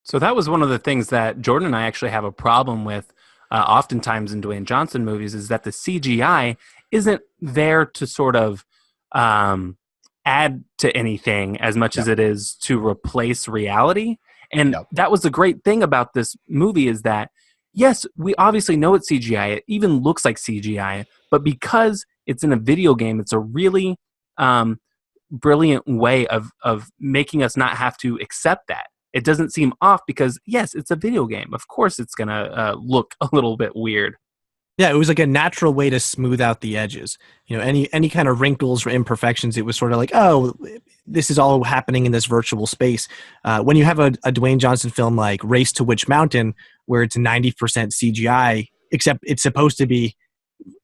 So that was one of the things that Jordan and I actually have a problem with oftentimes in Dwayne Johnson movies, is that the CGI isn't there to sort of add to anything as much as it is to replace reality. And that was the great thing about this movie, is that, yes, we obviously know it's CGI. It even looks like CGI. But because it's in a video game, it's a really brilliant way of making us not have to accept that. It doesn't seem off because, yes, it's a video game. Of course it's going to look a little bit weird. Yeah, it was like a natural way to smooth out the edges. You know, any kind of wrinkles or imperfections, it was sort of like, oh, this is all happening in this virtual space. When you have a Dwayne Johnson film like Race to Witch Mountain, where it's 90% CGI, except it's supposed to be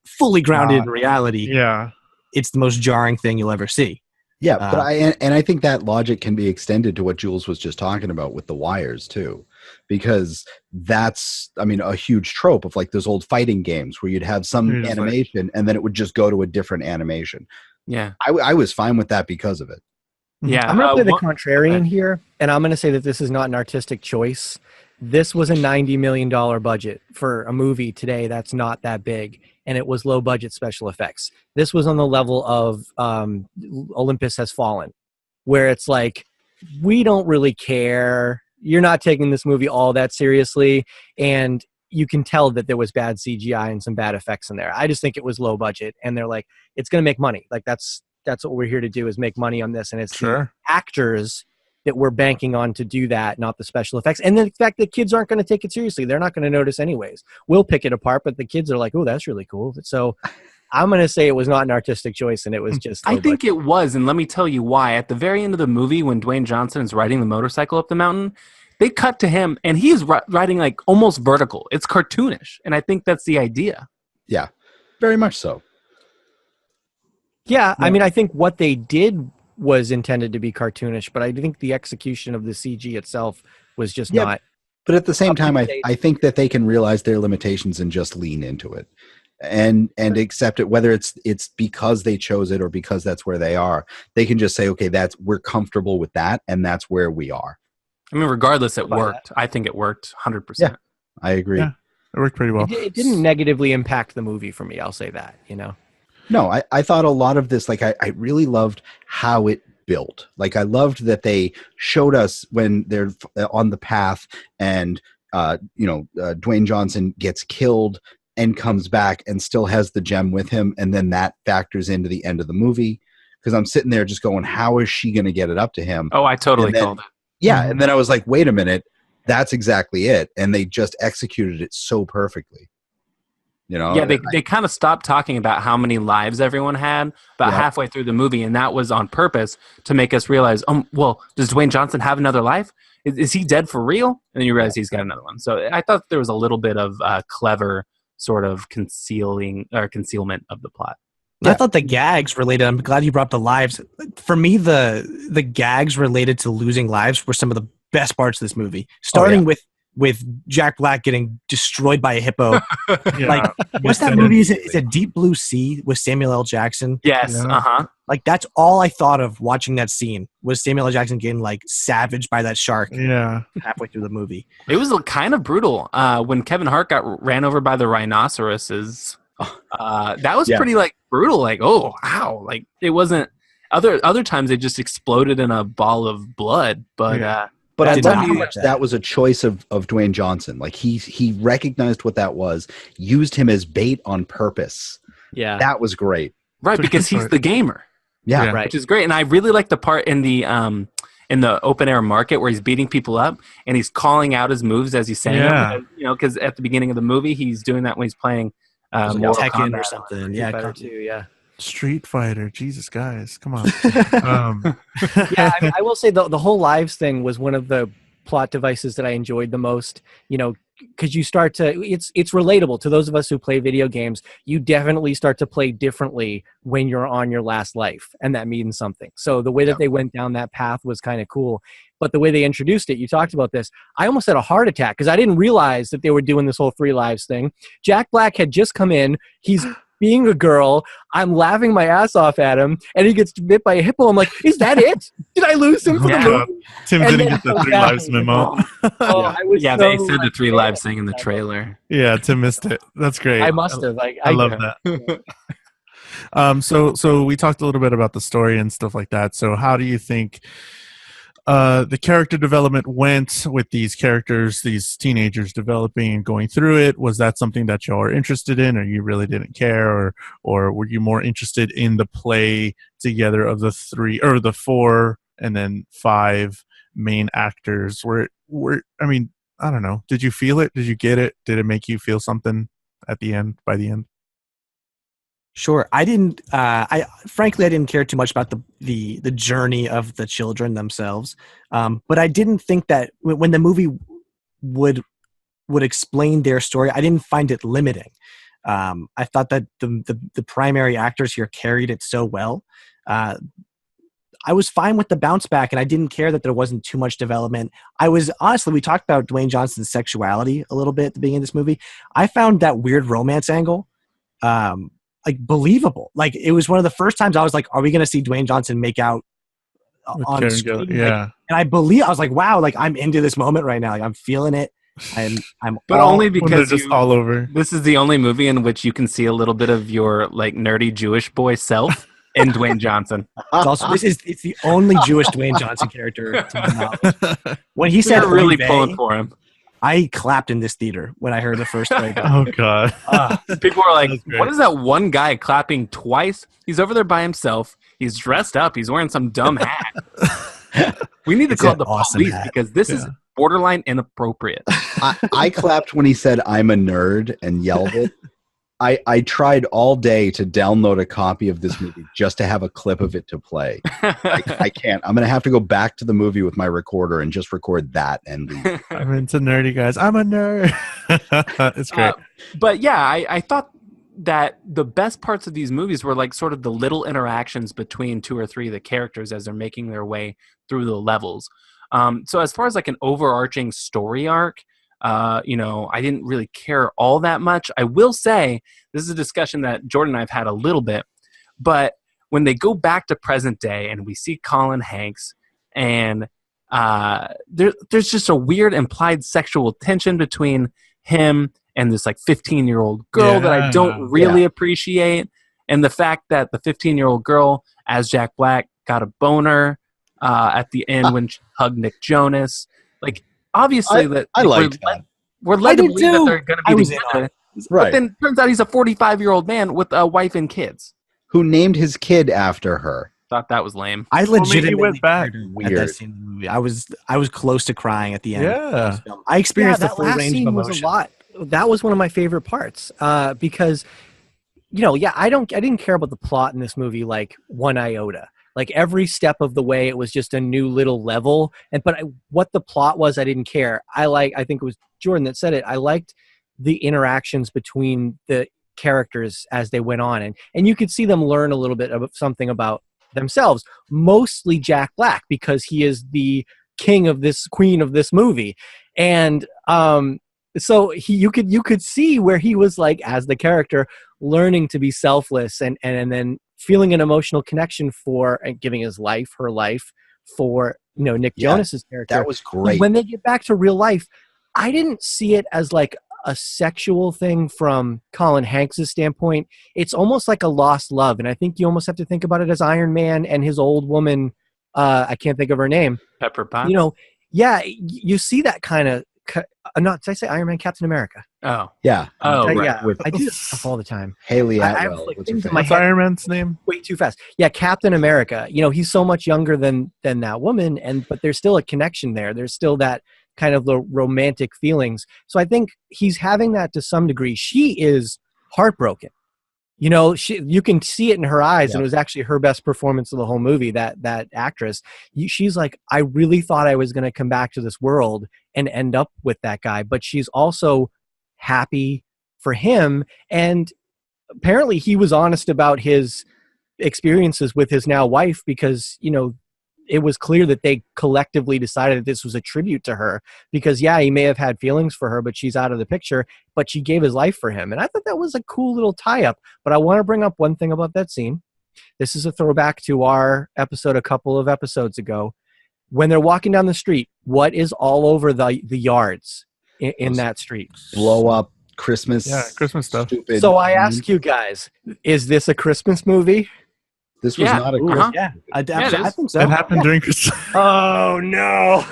fully grounded in reality, Yeah. it's the most jarring thing you'll ever see. Yeah, but I think that logic can be extended to what Jules was just talking about with the wires too, because that's, I mean, a huge trope of like those old fighting games where you'd have some animation and then it would just go to a different animation. Yeah, I was fine with that because of it. yeah. I'm going to play the contrarian here, and I'm going to say that this is not an artistic choice. This was a $90 million budget for a movie today that's not that big, and it was low budget special effects. This was on the level of Olympus Has Fallen, where it's like, we don't really care. You're not taking this movie all that seriously, and you can tell that there was bad CGI and some bad effects in there. I just think it was low budget, and they're like, it's going to make money. Like that's what we're here to do, is make money on this, and it's the actors that we're banking on to do that, not the special effects. And the fact that kids aren't going to take it seriously. They're not going to notice anyways. We'll pick it apart, but the kids are like, oh, that's really cool. So I'm going to say it was not an artistic choice, and it was just... I think it was, and let me tell you why. At the very end of the movie, when Dwayne Johnson is riding the motorcycle up the mountain, they cut to him, and he is riding like almost vertical. It's cartoonish, and I think that's the idea. Yeah, very much so. Yeah, I mean, I think what they did was intended to be cartoonish, but I think the execution of the CG itself was just not. But at the same time, I think that they can realize their limitations and just lean into it and accept it, whether it's because they chose it or because that's where they are. They can just say, okay, we're comfortable with that, and that's where we are. I mean, regardless, it worked. I think it worked 100%. Yeah, I agree. Yeah, it worked pretty well. It didn't negatively impact the movie for me. I'll say that, you know. No, I thought a lot of this, like, I really loved how it built. Like, I loved that they showed us when they're on the path and, Dwayne Johnson gets killed and comes back and still has the gem with him. And then that factors into the end of the movie. Because I'm sitting there just going, how is she going to get it up to him? Oh, I totally called it. Yeah. And then I was like, wait a minute, that's exactly it. And they just executed it so perfectly. You know, yeah, they kind of stopped talking about how many lives everyone had about halfway through the movie, and that was on purpose to make us realize, well, does Dwayne Johnson have another life? Is he dead for real? And then you realize he's got another one. So I thought there was a little bit of clever sort of concealment of the plot. I thought the gags related. I'm glad you brought up the lives. For me, the gags related to losing lives were some of the best parts of this movie, starting with Jack Black getting destroyed by a hippo. Like, what's that movie? Is it Deep Blue Sea with Samuel L. Jackson? Yes. Like, that's all I thought of watching that scene was Samuel L. Jackson getting like savaged by that shark. Yeah. Halfway through the movie, it was kind of brutal. When Kevin Hart got ran over by the rhinoceroses, that was pretty like brutal. Like, oh wow! Like, it wasn't. Other times they just exploded in a ball of blood, but. But I love how much that was a choice of Dwayne Johnson. Like, he recognized what that was, used him as bait on purpose. Yeah. That was great. Right, because he's the gamer. Yeah. Right. Which is great. And I really like the part in the open air market where he's beating people up and he's calling out his moves as he's saying them. Because at the beginning of the movie, he's doing that when he's playing Mortal Tekken Kombat or something. Yeah, Street Fighter. Jesus, guys, come on. Yeah, I mean, I will say the whole lives thing was one of the plot devices that I enjoyed the most. You know, because you start to it's relatable to those of us who play video games. You definitely start to play differently when you're on your last life, and that means something. So the way that they went down that path was kind of cool. But the way they introduced it, you talked about this, I almost had a heart attack because I didn't realize that they were doing this whole 3 lives thing. Jack Black had just come in. He's being a girl. I'm laughing my ass off at him, and he gets bit by a hippo. I'm like, is that it? Did I lose him for the movie? Tim didn't get the 3 lives memo. They said the 3 lives thing in the trailer. Yeah, Tim missed it. That's great. I must have. I love that. So we talked a little bit about the story and stuff like that. So how do you think the character development went with these characters, these teenagers developing and going through it? Was that something that y'all are interested in, or you really didn't care, or were you more interested in the play together of the 3 or the 4 and then 5 main actors? I mean, I don't know. Did you feel it? Did you get it? Did it make you feel something? at the end. By the end. Sure. I didn't. Frankly, I didn't care too much about the journey of the children themselves. But I didn't think that when the movie would explain their story, I didn't find it limiting. I thought that the primary actors here carried it so well. I was fine with the bounce back, and I didn't care that there wasn't too much development. We talked about Dwayne Johnson's sexuality a little bit at the beginning of this movie. I found that weird romance angle like believable. Like, it was one of the first times I was like, are we going to see Dwayne Johnson make out on screen? Yeah. Like, and I was like, wow, like I'm into this moment right now. Like, I'm feeling it. I'm but only because just all over. This is the only movie in which you can see a little bit of your like nerdy Jewish boy self in Dwayne Johnson. It's the only Jewish Dwayne Johnson character to my knowledge. When he said really pulling for him, I clapped in this theater when I heard the first story. Oh God! People were like, "What is that one guy clapping twice? He's over there by himself. He's dressed up. He's wearing some dumb hat. We need to call the police because this is borderline inappropriate." I clapped when he said, "I'm a nerd," and yelled it. I tried all day to download a copy of this movie just to have a clip of it to play. I can't. I'm going to have to go back to the movie with my recorder and just record that. And I'm into nerdy guys. I'm a nerd. It's great. But yeah, I thought that the best parts of these movies were like sort of the little interactions between two or three of the characters as they're making their way through the levels. So as far as like an overarching story arc, I didn't really care all that much. I will say this is a discussion that Jordan and I have had a little bit, but when they go back to present day and we see Colin Hanks and there's just a weird implied sexual tension between him and this like 15-year-old girl that I don't really appreciate. And the fact that the 15-year-old girl as Jack Black got a boner at the end when she hugged Nick Jonas, like, obviously, we're led to believe that they're going to be together. Right. But then it turns out he's a 45-year-old man with a wife and kids. Who named his kid after her. Thought that was lame. I legitimately went back at that scene in the movie. I was close to crying at the end. Yeah. I experienced the full last range scene of emotion. Was a lot. That was one of my favorite parts because, I didn't care about the plot in this movie like one iota. Like every step of the way, it was just a new little level. But what the plot was, I didn't care. I think it was Jordan that said it. I liked the interactions between the characters as they went on, and you could see them learn a little bit of something about themselves. Mostly Jack Black, because he is the queen of this movie, and so you could see where he was like as the character learning to be selfless and then feeling an emotional connection for and giving her life for Nick Jonas's character. That was great. When they get back to real life, I didn't see it as like a sexual thing from Colin Hanks' standpoint. It's almost like a lost love, and I think you almost have to think about it as Iron Man and his old woman. I can't think of her name. Pepper Potts. You see that kind of. Did I say Iron Man? Captain America. Oh yeah. Oh right. Yeah. I do this stuff all the time. Haley Atwell. I have, like, what's Iron Man's name? Way too fast. Yeah, Captain America. He's so much younger than that woman, but there's still a connection there. There's still that kind of the romantic feelings. So I think he's having that to some degree. She is heartbroken. You can see it in her eyes, and it was actually her best performance of the whole movie, that actress. She's like, I really thought I was going to come back to this world and end up with that guy, but she's also happy for him. And apparently he was honest about his experiences with his now wife, because, it was clear that they collectively decided that this was a tribute to her, because he may have had feelings for her, but she's out of the picture, but she gave his life for him. And I thought that was a cool little tie-up. But I want to bring up one thing about that scene. This is a throwback to our episode a couple of episodes ago. When they're walking down the street, what is all over the yards in that street? Blow up Christmas. Yeah, Christmas stuff. Stupid. So I ask you guys, is this a Christmas movie? This was not a Christmas. Yeah, I think so. That happened during Christmas. Oh no!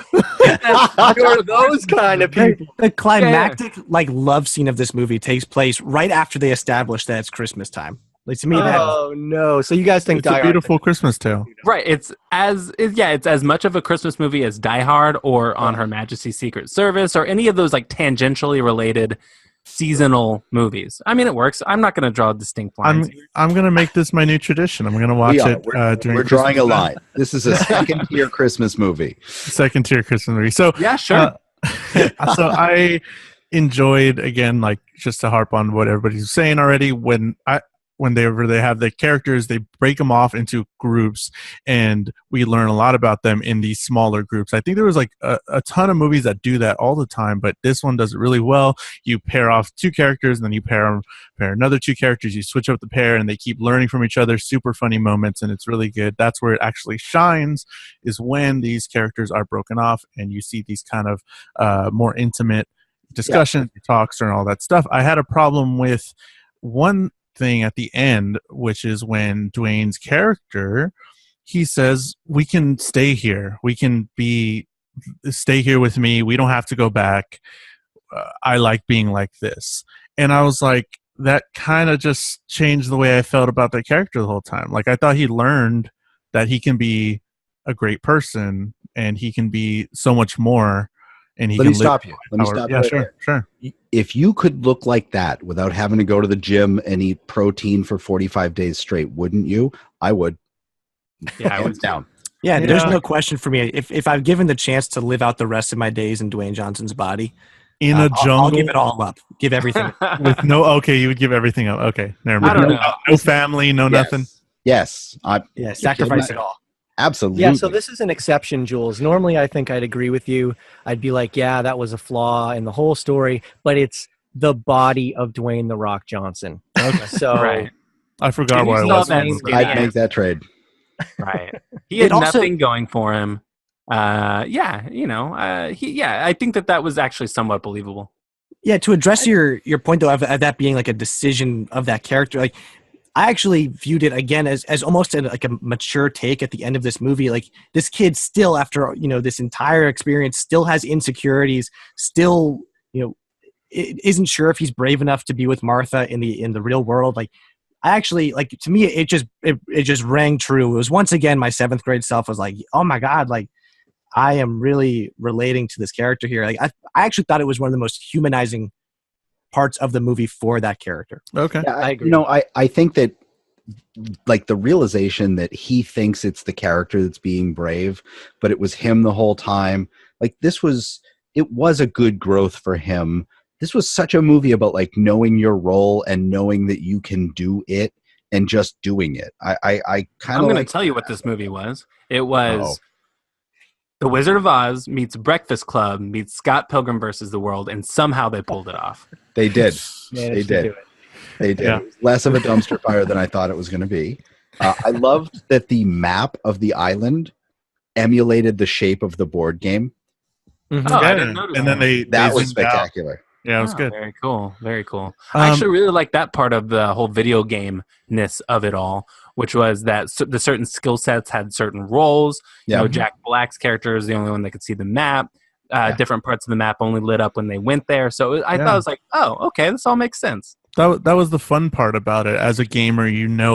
You're those kind of people. The climactic love scene of this movie takes place right after they establish that it's Christmas time. Like, to me, oh no! So you guys think it's a beautiful Christmas tale, right? It's as much of a Christmas movie as Die Hard or On Her Majesty's Secret Service or any of those like tangentially related seasonal movies. I mean, it works. I'm not going to draw distinct lines. I'm going to make this my new tradition. I'm going to watch it during We're drawing a line. This is a second-tier Christmas movie. Second-tier Christmas movie. So yeah, sure. So I enjoyed, again, like, just to harp on what everybody's saying already, when they have the characters, they break them off into groups, and we learn a lot about them in these smaller groups. I think there was like a ton of movies that do that all the time, but this one does it really well. You pair off two characters, and then you pair another two characters, you switch up the pair, and they keep learning from each other. Super funny moments, and it's really good. That's where it actually shines, is when these characters are broken off and you see these kind of more intimate discussions, talks, and all that stuff. I had a problem with one thing at the end, which is when Dwayne's character, he says, we can stay here, stay here with me, we don't have to go back, I like being like this. And I was like, that kind of just changed the way I felt about that character the whole time. Like, I thought he learned that he can be a great person and he can be so much more. And Let me stop you. Yeah, sure. If you could look like that without having to go to the gym and eat protein for 45 days straight, wouldn't you? I would. Yeah, I would down. Yeah, there's no question for me. If I've given the chance to live out the rest of my days in Dwayne Johnson's body, in a jungle, I'll give it all up. Give everything. With you would give everything up. Okay, never mind. I don't know. No family, nothing. Yes. Sacrifice it all. Absolutely. Yeah, so this is an exception, Jules. Normally, I think I'd agree with you. I'd be like, yeah, that was a flaw in the whole story, but it's the body of Dwayne "The Rock" Johnson. Okay. So right. I forgot where I was. I'd make that trade. Right. He had nothing going for him. I think that was actually somewhat believable. Yeah, to address your point though of that being like a decision of that character, like, I actually viewed it again as almost like a mature take at the end of this movie. Like, this kid still, after this entire experience, still has insecurities, still isn't sure if he's brave enough to be with Martha in the real world. Like, I actually, like, to me it just rang true. It was, once again, my 7th grade self was like, oh my God, like, I am really relating to this character here. Like, I actually thought it was one of the most humanizing parts of the movie for that character. Okay. Yeah, I agree. I think that, like, the realization that he thinks it's the character that's being brave, but it was him the whole time. Like, it was a good growth for him. This was such a movie about, like, knowing your role and knowing that you can do it and just doing it. I'm going to tell you what this movie was. It was The Wizard of Oz meets Breakfast Club meets Scott Pilgrim versus the World, and somehow they pulled it off. They did. They did. They did. Yeah. It was less of a dumpster fire than I thought it was going to be. I loved that the map of the island emulated the shape of the board game. Mm-hmm. I didn't notice and then that was spectacular. Yeah, it was good. Very cool. Very cool. I actually really like that part of the whole video game-ness of it all, which was that the certain skill sets had certain roles. Yeah. Jack Black's character is the only one that could see the map. Different parts of the map only lit up when they went there. So I thought it was like, oh, okay, this all makes sense. That was the fun part about it. As a gamer,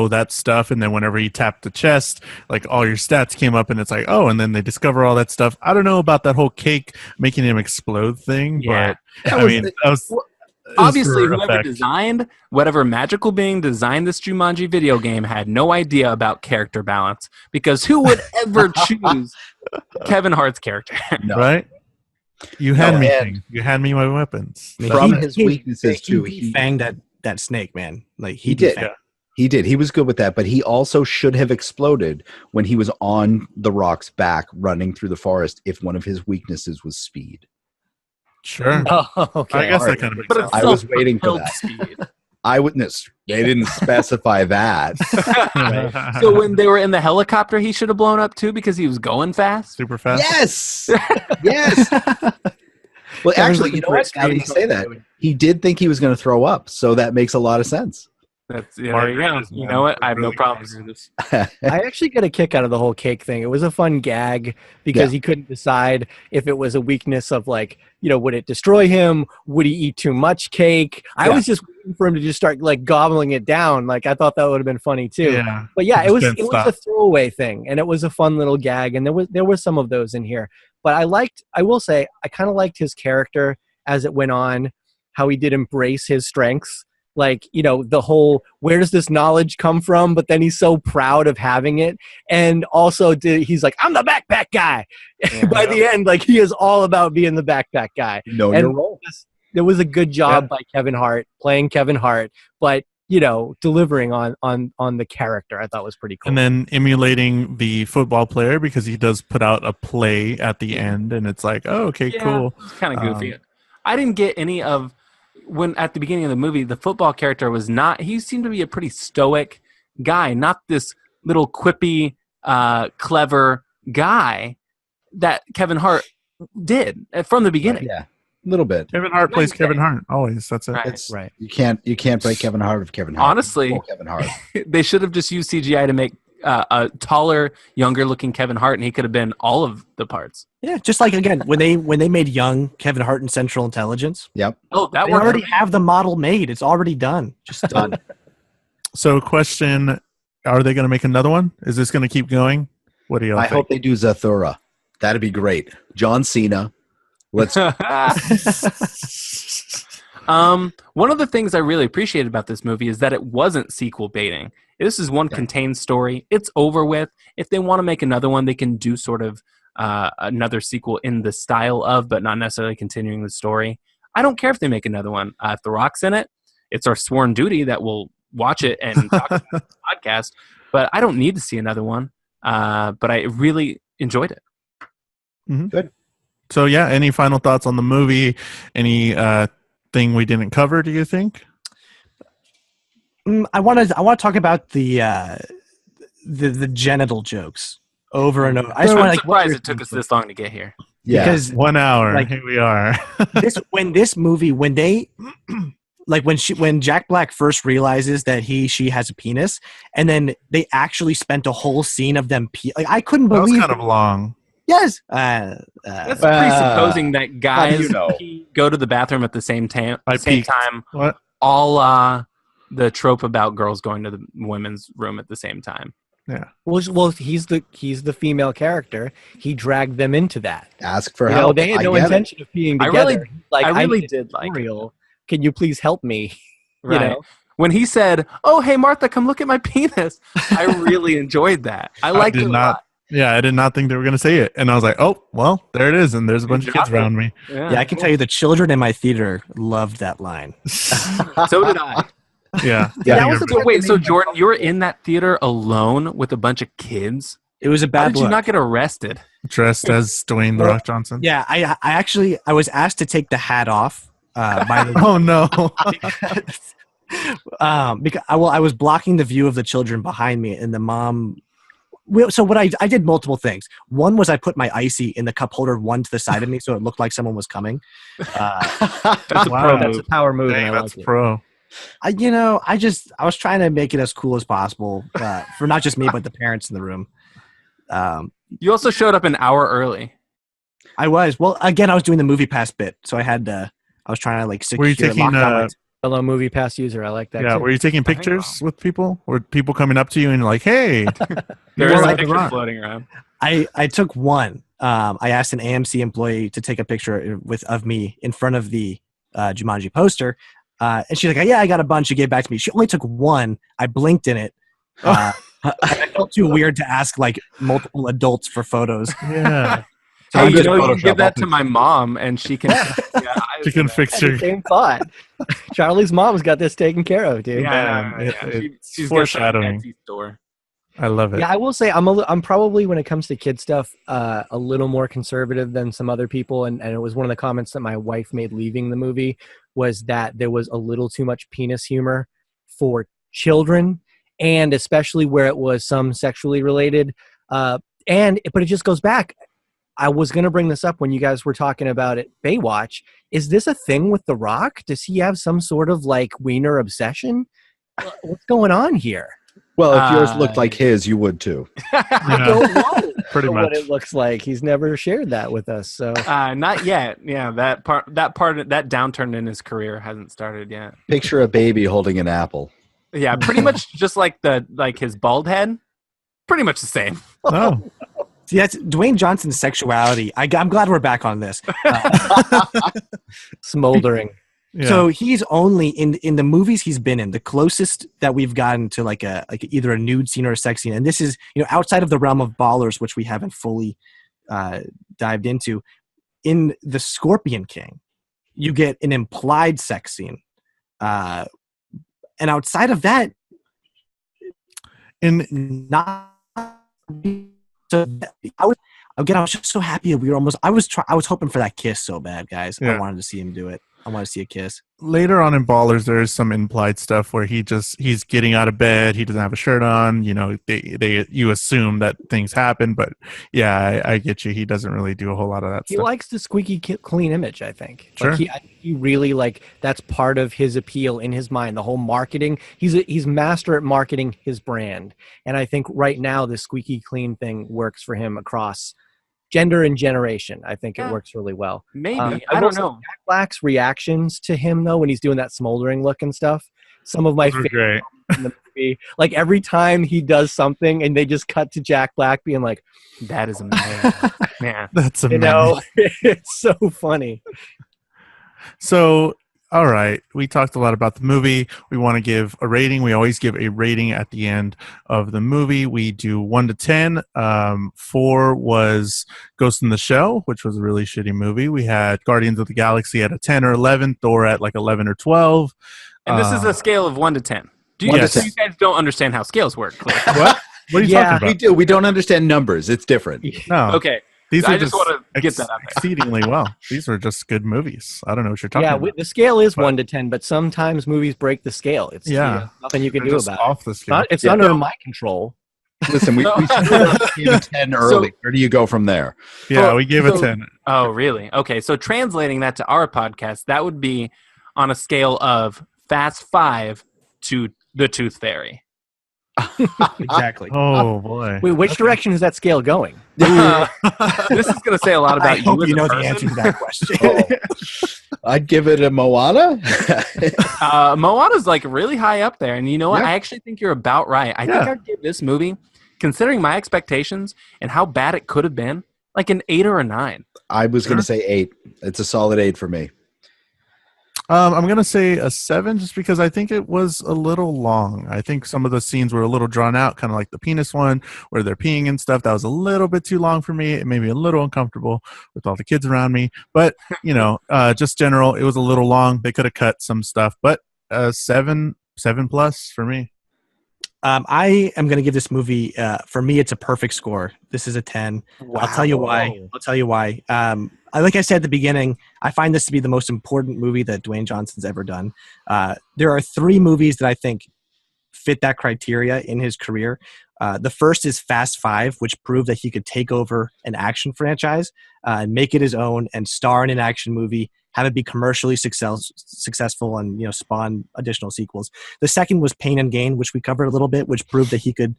that stuff, and then whenever you tap the chest, like, all your stats came up, and it's like, oh, and then they discover all that stuff. I don't know about that whole cake making him explode thing, but obviously whatever magical being designed this Jumanji video game had no idea about character balance, because who would ever choose Kevin Hart's character? No. Right? You had me things. You had me my weapons. From his weaknesses too, he fanged that snake, man. Like, he did. He did. He was good with that, but he also should have exploded when he was on the Rock's back running through the forest if one of his weaknesses was speed. Sure. Oh, okay. I guess that kind of makes sense. I was waiting for that. Speed. They didn't specify that. Right. So when they were in the helicopter, he should have blown up too because he was going fast. Super fast. Yes. Yes. Well, actually, you know what? Now that you say that, he did think he was going to throw up, so that makes a lot of sense. There you go. You know what? I have no problems with this. I actually get a kick out of the whole cake thing. It was a fun gag because he couldn't decide if it was a weakness of, like, would it destroy him? Would he eat too much cake? I was just waiting for him to just start, like, gobbling it down. Like, I thought that would have been funny too. Yeah. But yeah, it was a throwaway thing, and it was a fun little gag, and there were some of those in here. But I will say, I kind of liked his character as it went on. how he did embrace his strengths. Like, you know, the whole, where does this knowledge come from? But then he's so proud of having it. And also he's like, I'm the backpack guy. Yeah. By the end, like, he is all about being the backpack guy. Your role. It was a good job by Kevin Hart, playing Kevin Hart, but, you know, delivering on the character, I thought was pretty cool. And then emulating the football player, because he does put out a play at the end, and it's like, oh, okay, cool. It's kind of goofy. I didn't get any of... When at the beginning of the movie, the football character was not, he seemed to be a pretty stoic guy, not this little quippy, clever guy that Kevin Hart did from the beginning. Yeah, a little bit. Kevin Hart plays Kevin Hart always. That's it. Right. You can't break Kevin Hart of Kevin Hart. Honestly, Kevin Hart. They should have just used CGI to make a taller, younger-looking Kevin Hart, and he could have been all of the parts. Yeah, just like, again, when they made young Kevin Hart in Central Intelligence. Yep. Oh, that they worked. already have the model made. It's already done. Just done. So, question: are they going to make another one? Is this going to keep going? What do you? I hope they do Zathura. That'd be great. John Cena. Let's. One of the things I really appreciated about this movie is that it wasn't sequel baiting. This is one contained story. It's over with. If they want to make another one, they can do sort of another sequel in the style of, but not necessarily continuing the story. I don't care if they make another one. If The Rock's in it, it's our sworn duty that we'll watch it and talk about the podcast. But I don't need to see another one. But I really enjoyed it. Mm-hmm. Good. So yeah, any final thoughts on the movie? Any thing we didn't cover? Do you think? I want to talk about the genital jokes over and over. I'm surprised it took us this long to get here. Yeah, because 1 hour. like, here we are. when Jack Black first realizes that she has a penis, and then they actually spent a whole scene of them. I couldn't believe that was kind of long. Yes. That's presupposing that guys go to the bathroom at the same time. What? All the trope about girls going to the women's room at the same time. Yeah. Well, he's the female character. He dragged them into that. Ask for help. They had no intention of being together. I really did like it. Can you please help me? Right. You know? When he said, "Oh, hey Martha, come look at my penis," I really enjoyed that. I liked it a lot. Yeah, I did not think they were going to say it. And I was like, oh, well, there it is. And there's a bunch of kids around me. Yeah, I can tell you the children in my theater loved that line. So did I. Yeah. So Jordan, you were in that theater alone with a bunch of kids? It was a bad How did you not get arrested? Dressed as Dwayne "The Rock" Johnson? Yeah, I was asked to take the hat off. Oh, no. Because I was blocking the view of the children behind me, and the mom... So what I did multiple things. One was I put my icy in the cup holder one to the side of me so it looked like someone was coming. That's a power move. Dang, that's pro. I was trying to make it as cool as possible for not just me but the parents in the room. You also showed up an hour early. I was. Well, again, I was doing the movie pass bit, so I was trying to secure. Were you taking fellow movie pass user? I like that. Yeah, too. Were you taking pictures with people? Were people coming up to you and like, hey? There's a picture floating around. I took one. I asked an AMC employee to take a picture of me in front of the Jumanji poster. And she's like, yeah, I got a bunch. She gave back to me. She only took one. I blinked in it. I felt too weird to ask multiple adults for photos. Yeah. Hey, you can give that to my mom, and she can. She can fix your. Same thought. Charlie's mom's got this taken care of, dude. She's foreshadowing. got store. I love it. Yeah, I will say I'm probably, when it comes to kid stuff, a little more conservative than some other people, and it was one of the comments that my wife made leaving the movie was that there was a little too much penis humor for children, and especially where it was some sexually related. But it just goes back. I was going to bring this up when you guys were talking about it. Baywatch. Is this a thing with The Rock? Does he have some sort of wiener obsession? What's going on here? Well, if yours looked like his, you would too. I don't know Pretty much what it looks like. He's never shared that with us. So not yet. Yeah, that downturn in his career hasn't started yet. Picture a baby holding an apple. Yeah, pretty much just like his bald head. Pretty much the same. Oh. See, that's Dwayne Johnson's sexuality. I'm glad we're back on this. Smoldering. Yeah. So he's only in the movies he's been in, the closest that we've gotten to like either a nude scene or a sex scene. And this is, outside of the realm of Ballers, which we haven't fully dived into. In The Scorpion King, you get an implied sex scene. And outside of that, so I was just so happy that we were almost. I was hoping for that kiss so bad, guys. Yeah. I wanted to see him do it. I want to see a kiss. Later on in Ballers, there is some implied stuff where he's getting out of bed. He doesn't have a shirt on. You assume that things happen, but yeah, I get you. He doesn't really do a whole lot of that He stuff. likes the squeaky clean image, I think. Sure. He really that's part of his appeal in his mind. The whole marketing. He's master at marketing his brand, and I think right now the squeaky clean thing works for him across gender and generation. I think it works really well. Maybe. I don't know. Jack Black's reactions to him, though, when he's doing that smoldering look and stuff, some of my Those are favorite great. in the movie. Like every time he does something and they just cut to Jack Black being like, That is amazing. Man. That's amazing. It's so funny. So, all right, we talked a lot about the movie. We want to give a rating. We always give a rating at the end of the movie. We do 1 to 10. 4 was Ghost in the Shell, which was a really shitty movie. We had Guardians of the Galaxy at a 10 or 11. Thor at like 11 or 12. And this is a scale of 1 to 10. You guys don't understand how scales work. What? What are you talking about? We do. We don't understand numbers. It's different. No. Okay. These I are just want to get that out there. exceedingly well. These are just good movies. I don't know what you're talking about. The scale is 1 to 10, but sometimes movies break the scale. It's nothing you can They're do just about off it. the scale. It's under my control. Listen, we gave 10 early. Where do you go from there? Yeah, we gave it 10. Oh, really? Okay, so translating that to our podcast, that would be on a scale of Fast 5 to The Tooth Fairy. Exactly. Oh, boy. Wait, which direction is that scale going? This is going to say a lot about I hope as you a know person. the answer to that question. I'd give it a Moana. Moana's like really high up there, and you know what? Yeah. I actually think you're about right. I think I'd give this movie, considering my expectations and how bad it could have been, like an 8 or a 9. I was going to say 8. It's a solid 8 for me. I'm going to say a 7 just because I think it was a little long. I think some of the scenes were a little drawn out, kind of like the penis one where they're peeing and stuff. That was a little bit too long for me. It made me a little uncomfortable with all the kids around me. But, just general, it was a little long. They could have cut some stuff. But 7 plus for me. I am going to give this movie, for me, it's a perfect score. This is a 10. Wow. I'll tell you why. Like I said at the beginning, I find this to be the most important movie that Dwayne Johnson's ever done. There are 3 movies that I think fit that criteria in his career. The first is Fast 5, which proved that he could take over an action franchise and make it his own and star in an action movie, have it be commercially successful and spawn additional sequels. The second was Pain and Gain, which we covered a little bit, which proved that he could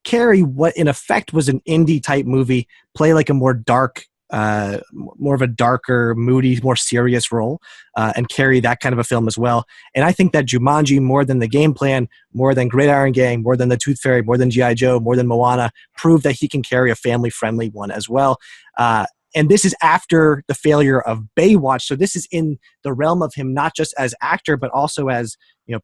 carry what in effect was an indie type movie, play like a more dark, more of a darker, moody, more serious role, and carry that kind of a film as well. And I think that Jumanji, more than The Game Plan, more than Great Iron Gang, more than The Tooth Fairy, more than G.I. Joe, more than Moana, proved that he can carry a family-friendly one as well. And this is after the failure of Baywatch. So this is in the realm of him, not just as actor, but also as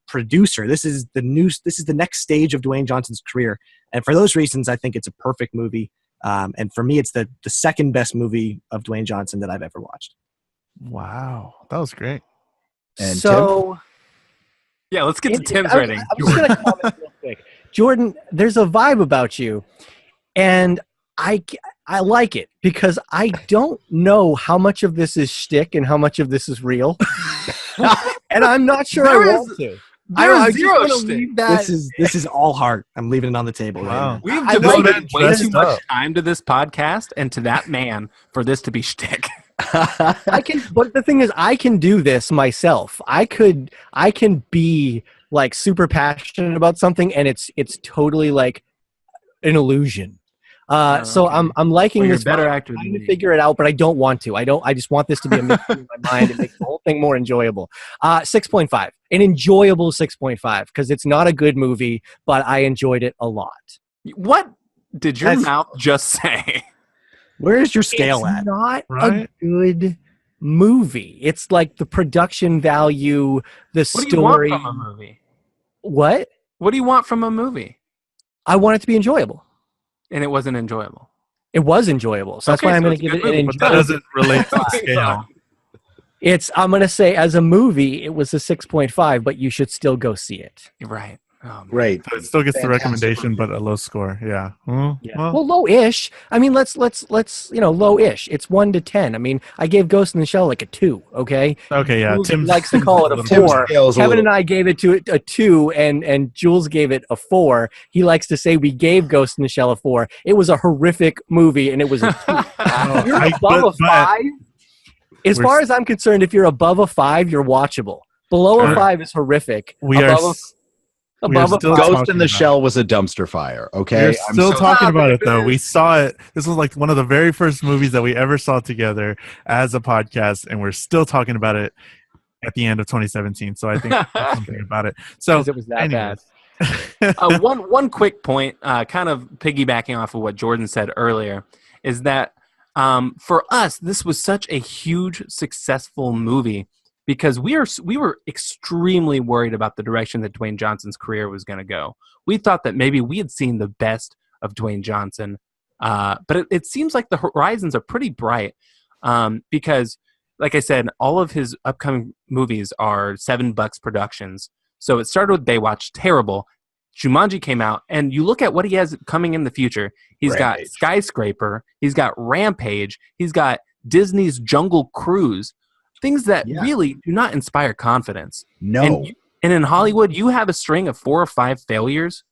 producer. This is the next stage of Dwayne Johnson's career. And for those reasons, I think it's a perfect movie. And for me, it's the second best movie of Dwayne Johnson that I've ever watched. Wow. That was great. And so, yeah, let's get to Tim's rating. I'm just going to comment real quick. Jordan, there's a vibe about you. And I like it because I don't know how much of this is shtick and how much of this is real. And I'm not sure I want to. I just want to leave that. This is all heart. I'm leaving it on the table. Wow. Right We've I devoted like way too much up. time to this podcast and to that man for this to be shtick. But the thing is, I can do this myself. I can be like super passionate about something, and it's totally like an illusion. So okay. I'm liking You're this. a better I'm actor trying than to me. figure it out, but I don't want to. I just want this to be a mystery in my mind and make the whole thing more enjoyable. 6.5, an enjoyable 6.5, because it's not a good movie, but I enjoyed it a lot. What did your mouth just say? Where is your scale It's at? not Right? a good movie. It's like the production value, the story. What do you want from a movie? What? What do you want from a movie? I want it to be enjoyable. And it wasn't enjoyable. It was enjoyable. So that's why I'm going to give it an enjoyable. But that doesn't relate to the scale. I'm going to say as a movie, it was a 6.5, but you should still go see it. Right. Oh, Right. So it still gets the Fantastic. recommendation, but a low score. Yeah. Well, low-ish. I mean, let's low-ish. It's 1 to 10. I mean, I gave Ghost in the Shell like a 2. Okay. Okay. Yeah. Jules Tim likes to call it a 4. Kevin and I gave it a 2, and Jules gave it a 4. He likes to say we gave Ghost in the Shell a 4. It was a horrific movie, and it was a 2. If you're above a 5. As far as I'm concerned, if you're above a 5, you're watchable. Below a 5 is horrific. Ghost in the Shell was a dumpster fire. Okay, we're still talking about it though. We saw it. This was like one of the very first movies that we ever saw together as a podcast, and we're still talking about it at the end of 2017. So I think that's something about it. So it was that bad. One quick point, kind of piggybacking off of what Jordan said earlier, is that for us, this was such a huge, successful movie because we were extremely worried about the direction that Dwayne Johnson's career was going to go. We thought that maybe we had seen the best of Dwayne Johnson, but it seems like the horizons are pretty bright because, like I said, all of his upcoming movies are $7 productions. So it started with Baywatch, terrible. Jumanji came out, and you look at what he has coming in the future. He's got Skyscraper. He's got Rampage. He's got Disney's Jungle Cruise. Things that really do not inspire confidence. No. And in Hollywood, you have a string of 4 or 5 failures.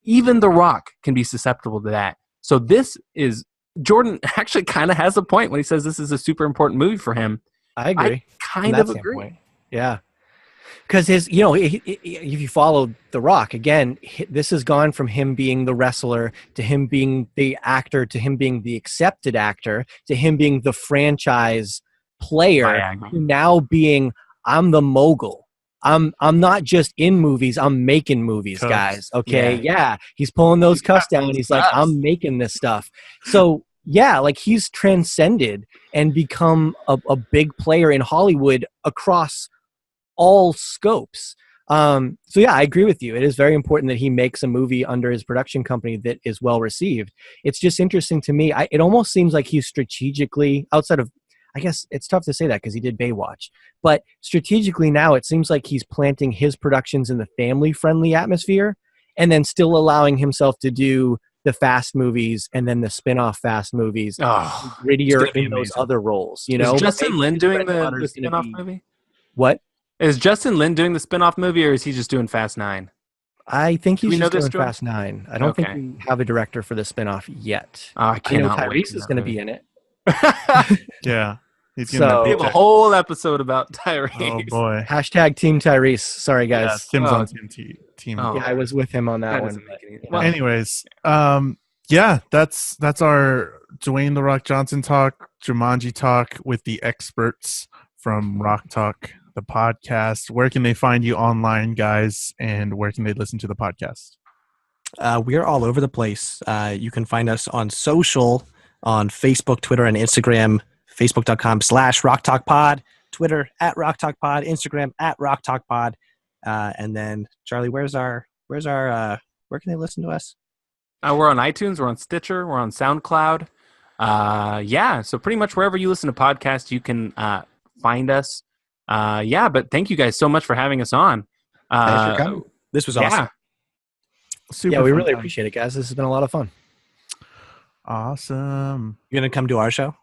Even The Rock can be susceptible to that. So this is Jordan actually kind of has a point when he says this is a super important movie for him. I agree. I kind of agree. Yeah. Because if you follow The Rock, again, this has gone from him being the wrestler to him being the actor to him being the accepted actor to him being the franchise player to now being I'm the mogul. I'm not just in movies, I'm making movies, guys. Okay. Yeah. He's pulling those cuffs down. He's like, I'm making this stuff. So yeah, like he's transcended and become a big player in Hollywood across all scopes. So yeah, I agree with you. It is very important that he makes a movie under his production company that is well received. It's just interesting to me. It almost seems like he's strategically outside of, I guess it's tough to say that because he did Baywatch, but strategically now it seems like he's planting his productions in the family-friendly atmosphere and then still allowing himself to do the Fast movies and then the spin-off Fast movies, grittier in those other roles. You know, is Justin Lin doing the spin-off movie? What? Is Justin Lin doing the spin-off movie or is he just doing Fast 9? I think he's just doing Fast 9. I don't think we have a director for the spin-off yet. I cannot wait. Tyrese is going to be in it. Yeah. We have a whole episode about Tyrese. Oh boy! Hashtag Team Tyrese. Sorry guys. Yeah, Tim's on team. Yeah, I was with him on that one. Well, anyways, yeah, that's our Dwayne The Rock Johnson talk, Jumanji talk with the experts from Rock Talk, the podcast. Where can they find you online, guys, and where can they listen to the podcast? We are all over the place. You can find us on social, on Facebook, Twitter, and Instagram. Facebook.com/RockTalkPod, Twitter @RockTalkPod, Instagram @RockTalkPod, and then Charlie, where can they listen to us? We're on iTunes, we're on Stitcher, we're on SoundCloud. So pretty much wherever you listen to podcasts, you can find us. But thank you guys so much for having us on. Thanks for coming. This was awesome. Super we really appreciate it, guys. This has been a lot of fun. Awesome. You're gonna come to our show?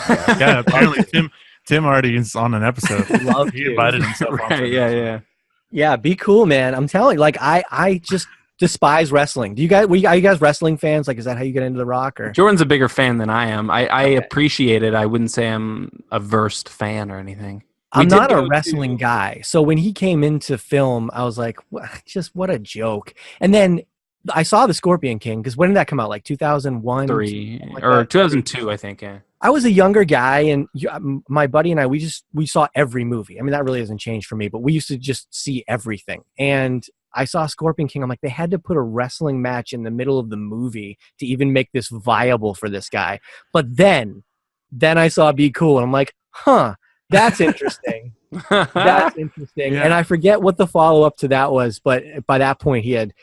Yeah, apparently Tim already is on an episode. He invited himself on. Yeah, be cool, man. I'm telling you, like I just despise wrestling. Are you guys wrestling fans? Like, is that how you get into The Rock? Or Jordan's a bigger fan than I am. I appreciate it. I wouldn't say I'm a versed fan or anything. I'm not a wrestling guy. So when he came into film, I was like, what a joke. And then I saw The Scorpion King, because when did that come out? Like 2001? 2002, I think, yeah. I was a younger guy, and my buddy and I, we saw every movie. I mean, that really hasn't changed for me, but we used to just see everything. And I saw Scorpion King. I'm like, they had to put a wrestling match in the middle of the movie to even make this viable for this guy. But then I saw Be Cool, and I'm like, huh, that's interesting. That's interesting. Yeah. And I forget what the follow-up to that was, but by that point he had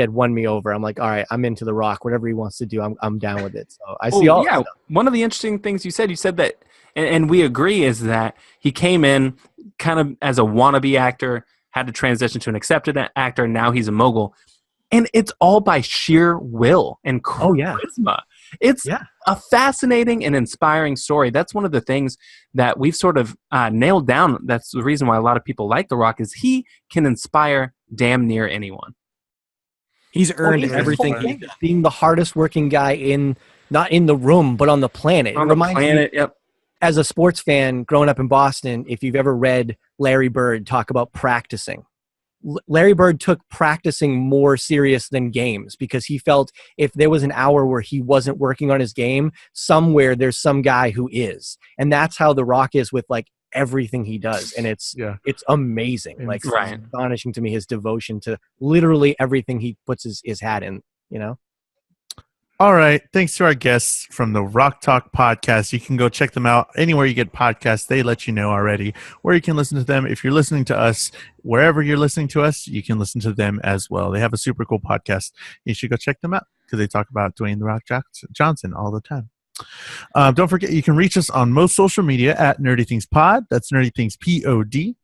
won me over. I'm like, all right, I'm into The Rock. Whatever he wants to do, I'm down with it. So I see all that stuff. One of the interesting things you said that, and we agree, is that he came in kind of as a wannabe actor, had to transition to an accepted actor, and now he's a mogul. And it's all by sheer will and charisma. It's a fascinating and inspiring story. That's one of the things that we've sort of nailed down. That's the reason why a lot of people like The Rock, is he can inspire damn near anyone. He's earned everything. He's being the hardest working guy not in the room, but on the planet. On the planet, yep. As a sports fan growing up in Boston, if you've ever read Larry Bird talk about practicing, Larry Bird took practicing more serious than games, because he felt if there was an hour where he wasn't working on his game, somewhere there's some guy who is. And that's how The Rock is with like everything he does. And it's amazing. Like, it's astonishing to me, his devotion to literally everything he puts his hat in, you know? All right. Thanks to our guests from the Rock Talk podcast. You can go check them out anywhere you get podcasts. They let you know already where you can listen to them. If you're listening to us, wherever you're listening to us, you can listen to them as well. They have a super cool podcast. You should go check them out because they talk about Dwayne The Rock Johnson all the time. Don't forget, you can reach us on most social media at Nerdy Things Pod. That's Nerdy Things Pod.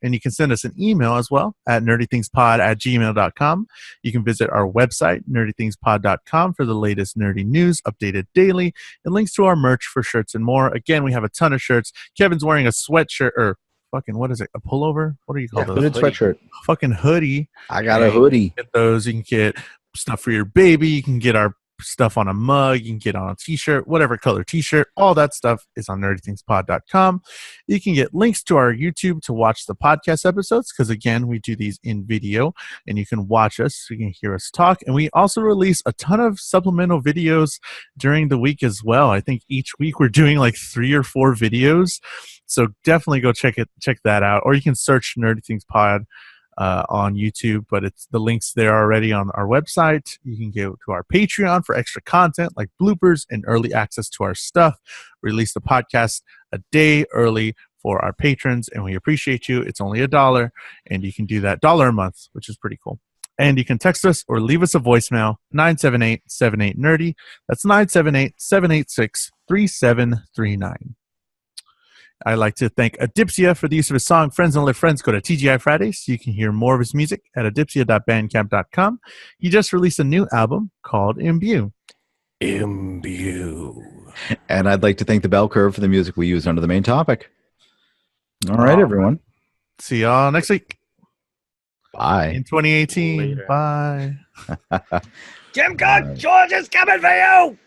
And you can send us an email as well at nerdythingspod@gmail.com. You can visit our website, nerdythingspod.com, for the latest nerdy news, updated daily, and links to our merch for shirts and more. Again, we have a ton of shirts. Kevin's wearing a sweatshirt, or fucking, what is it? A pullover? What do you call those? Hooded sweatshirt. Fucking hoodie. I got a hoodie. Get those. You can get stuff for your baby. You can get our stuff on a mug, you can get on a t-shirt, whatever color t-shirt, all that stuff is on nerdythingspod.com. You can get links to our YouTube to watch the podcast episodes, because again, we do these in video and you can watch us, so you can hear us talk. And we also release a ton of supplemental videos during the week as well. I think each week we're doing like 3 or 4 videos, so definitely go check that out. Or you can search Nerdy Things Pod on YouTube, but it's the links there already on our website. You can go to our Patreon for extra content like bloopers and early access to our stuff. Release the podcast a day early for our patrons, and we appreciate you. It's only $1, and you can do that $1 a month, which is pretty cool. And you can text us or leave us a voicemail, 978-78-NERDY. That's 978-786-3739. I'd like to thank Adipsia for the use of his song Friends Don't Let Friends. Go to TGI Fridays. You can hear more of his music at adipsia.bandcamp.com. He just released a new album called Imbue. Imbue. And I'd like to thank the Bell Curve for the music we use under the main topic. All right, everyone. See y'all next week. Bye. In 2018. Later. Bye. Jim Cook, George is coming for you!